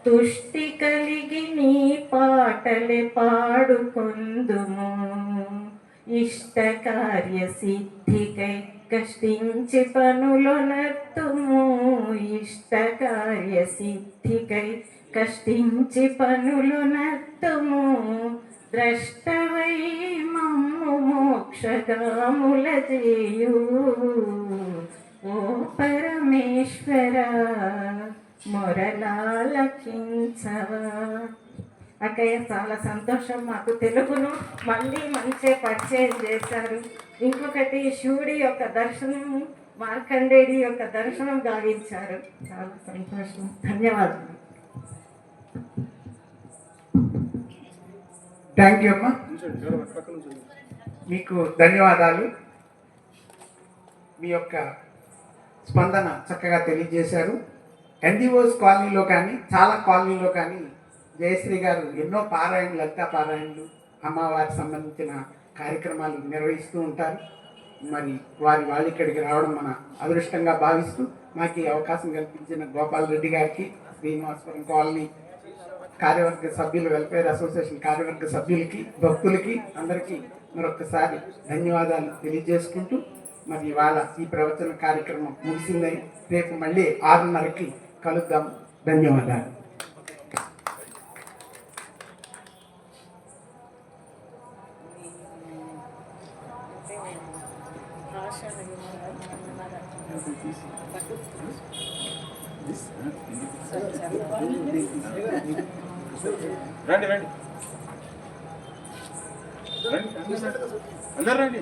తుష్టి కలిగి నీ పాటలే పాడుకొందుము ఇష్ట కార్య సిద్ధికై కష్టించి పనులొనర్తుము ఇష్ట కార్య సిద్ధికై కష్టించి పనులొనర్తుము ద్రష్టవై మమ్ము మోక్షగాముల చేయు ఓ పరమేశ్వర మొరలాలకించవా. అక్కయ్య చాలా సంతోషం. మాకు తెలుగును మళ్ళీ మంచిగా పరిచయం చేశారు. ఇంకొకటి శివుడి యొక్క దర్శనం, మార్కండేయుడి యొక్క దర్శనం గావించారు. చాలా సంతోషం. ధన్యవాదాలు. థ్యాంక్ యూ అమ్మా, మీకు ధన్యవాదాలు. మీ యొక్క స్పందన చక్కగా తెలియజేశారు. ఎన్జిఓస్ కాలనీలో కానీ చాలా కాలనీలో కానీ జయశ్రీ గారు ఎన్నో పారాయణలు, లలితా పారాయణలు, అమ్మవారికి సంబంధించిన కార్యక్రమాలు నిర్వహిస్తూ ఉంటారు. మరి వాళ్ళు ఇక్కడికి రావడం మన అదృష్టంగా భావిస్తూ మాకు ఈ అవకాశం కల్పించిన గోపాల్ రెడ్డి గారికి, శ్రీనివాసపురం కాలనీ కార్యవర్గ సభ్యులు, వెల్ఫేర్ అసోసియేషన్ కార్యవర్గ సభ్యులకి, భక్తులకి అందరికీ మరొకసారి ధన్యవాదాలు తెలియజేసుకుంటూ మరి ఇవాళ ఈ ప్రవచన కార్యక్రమం ముగిసిందని రేపు మళ్ళీ 6:30కి కలుద్దాం. ధన్యవాదాలు. రండి రండి అందరు రండి.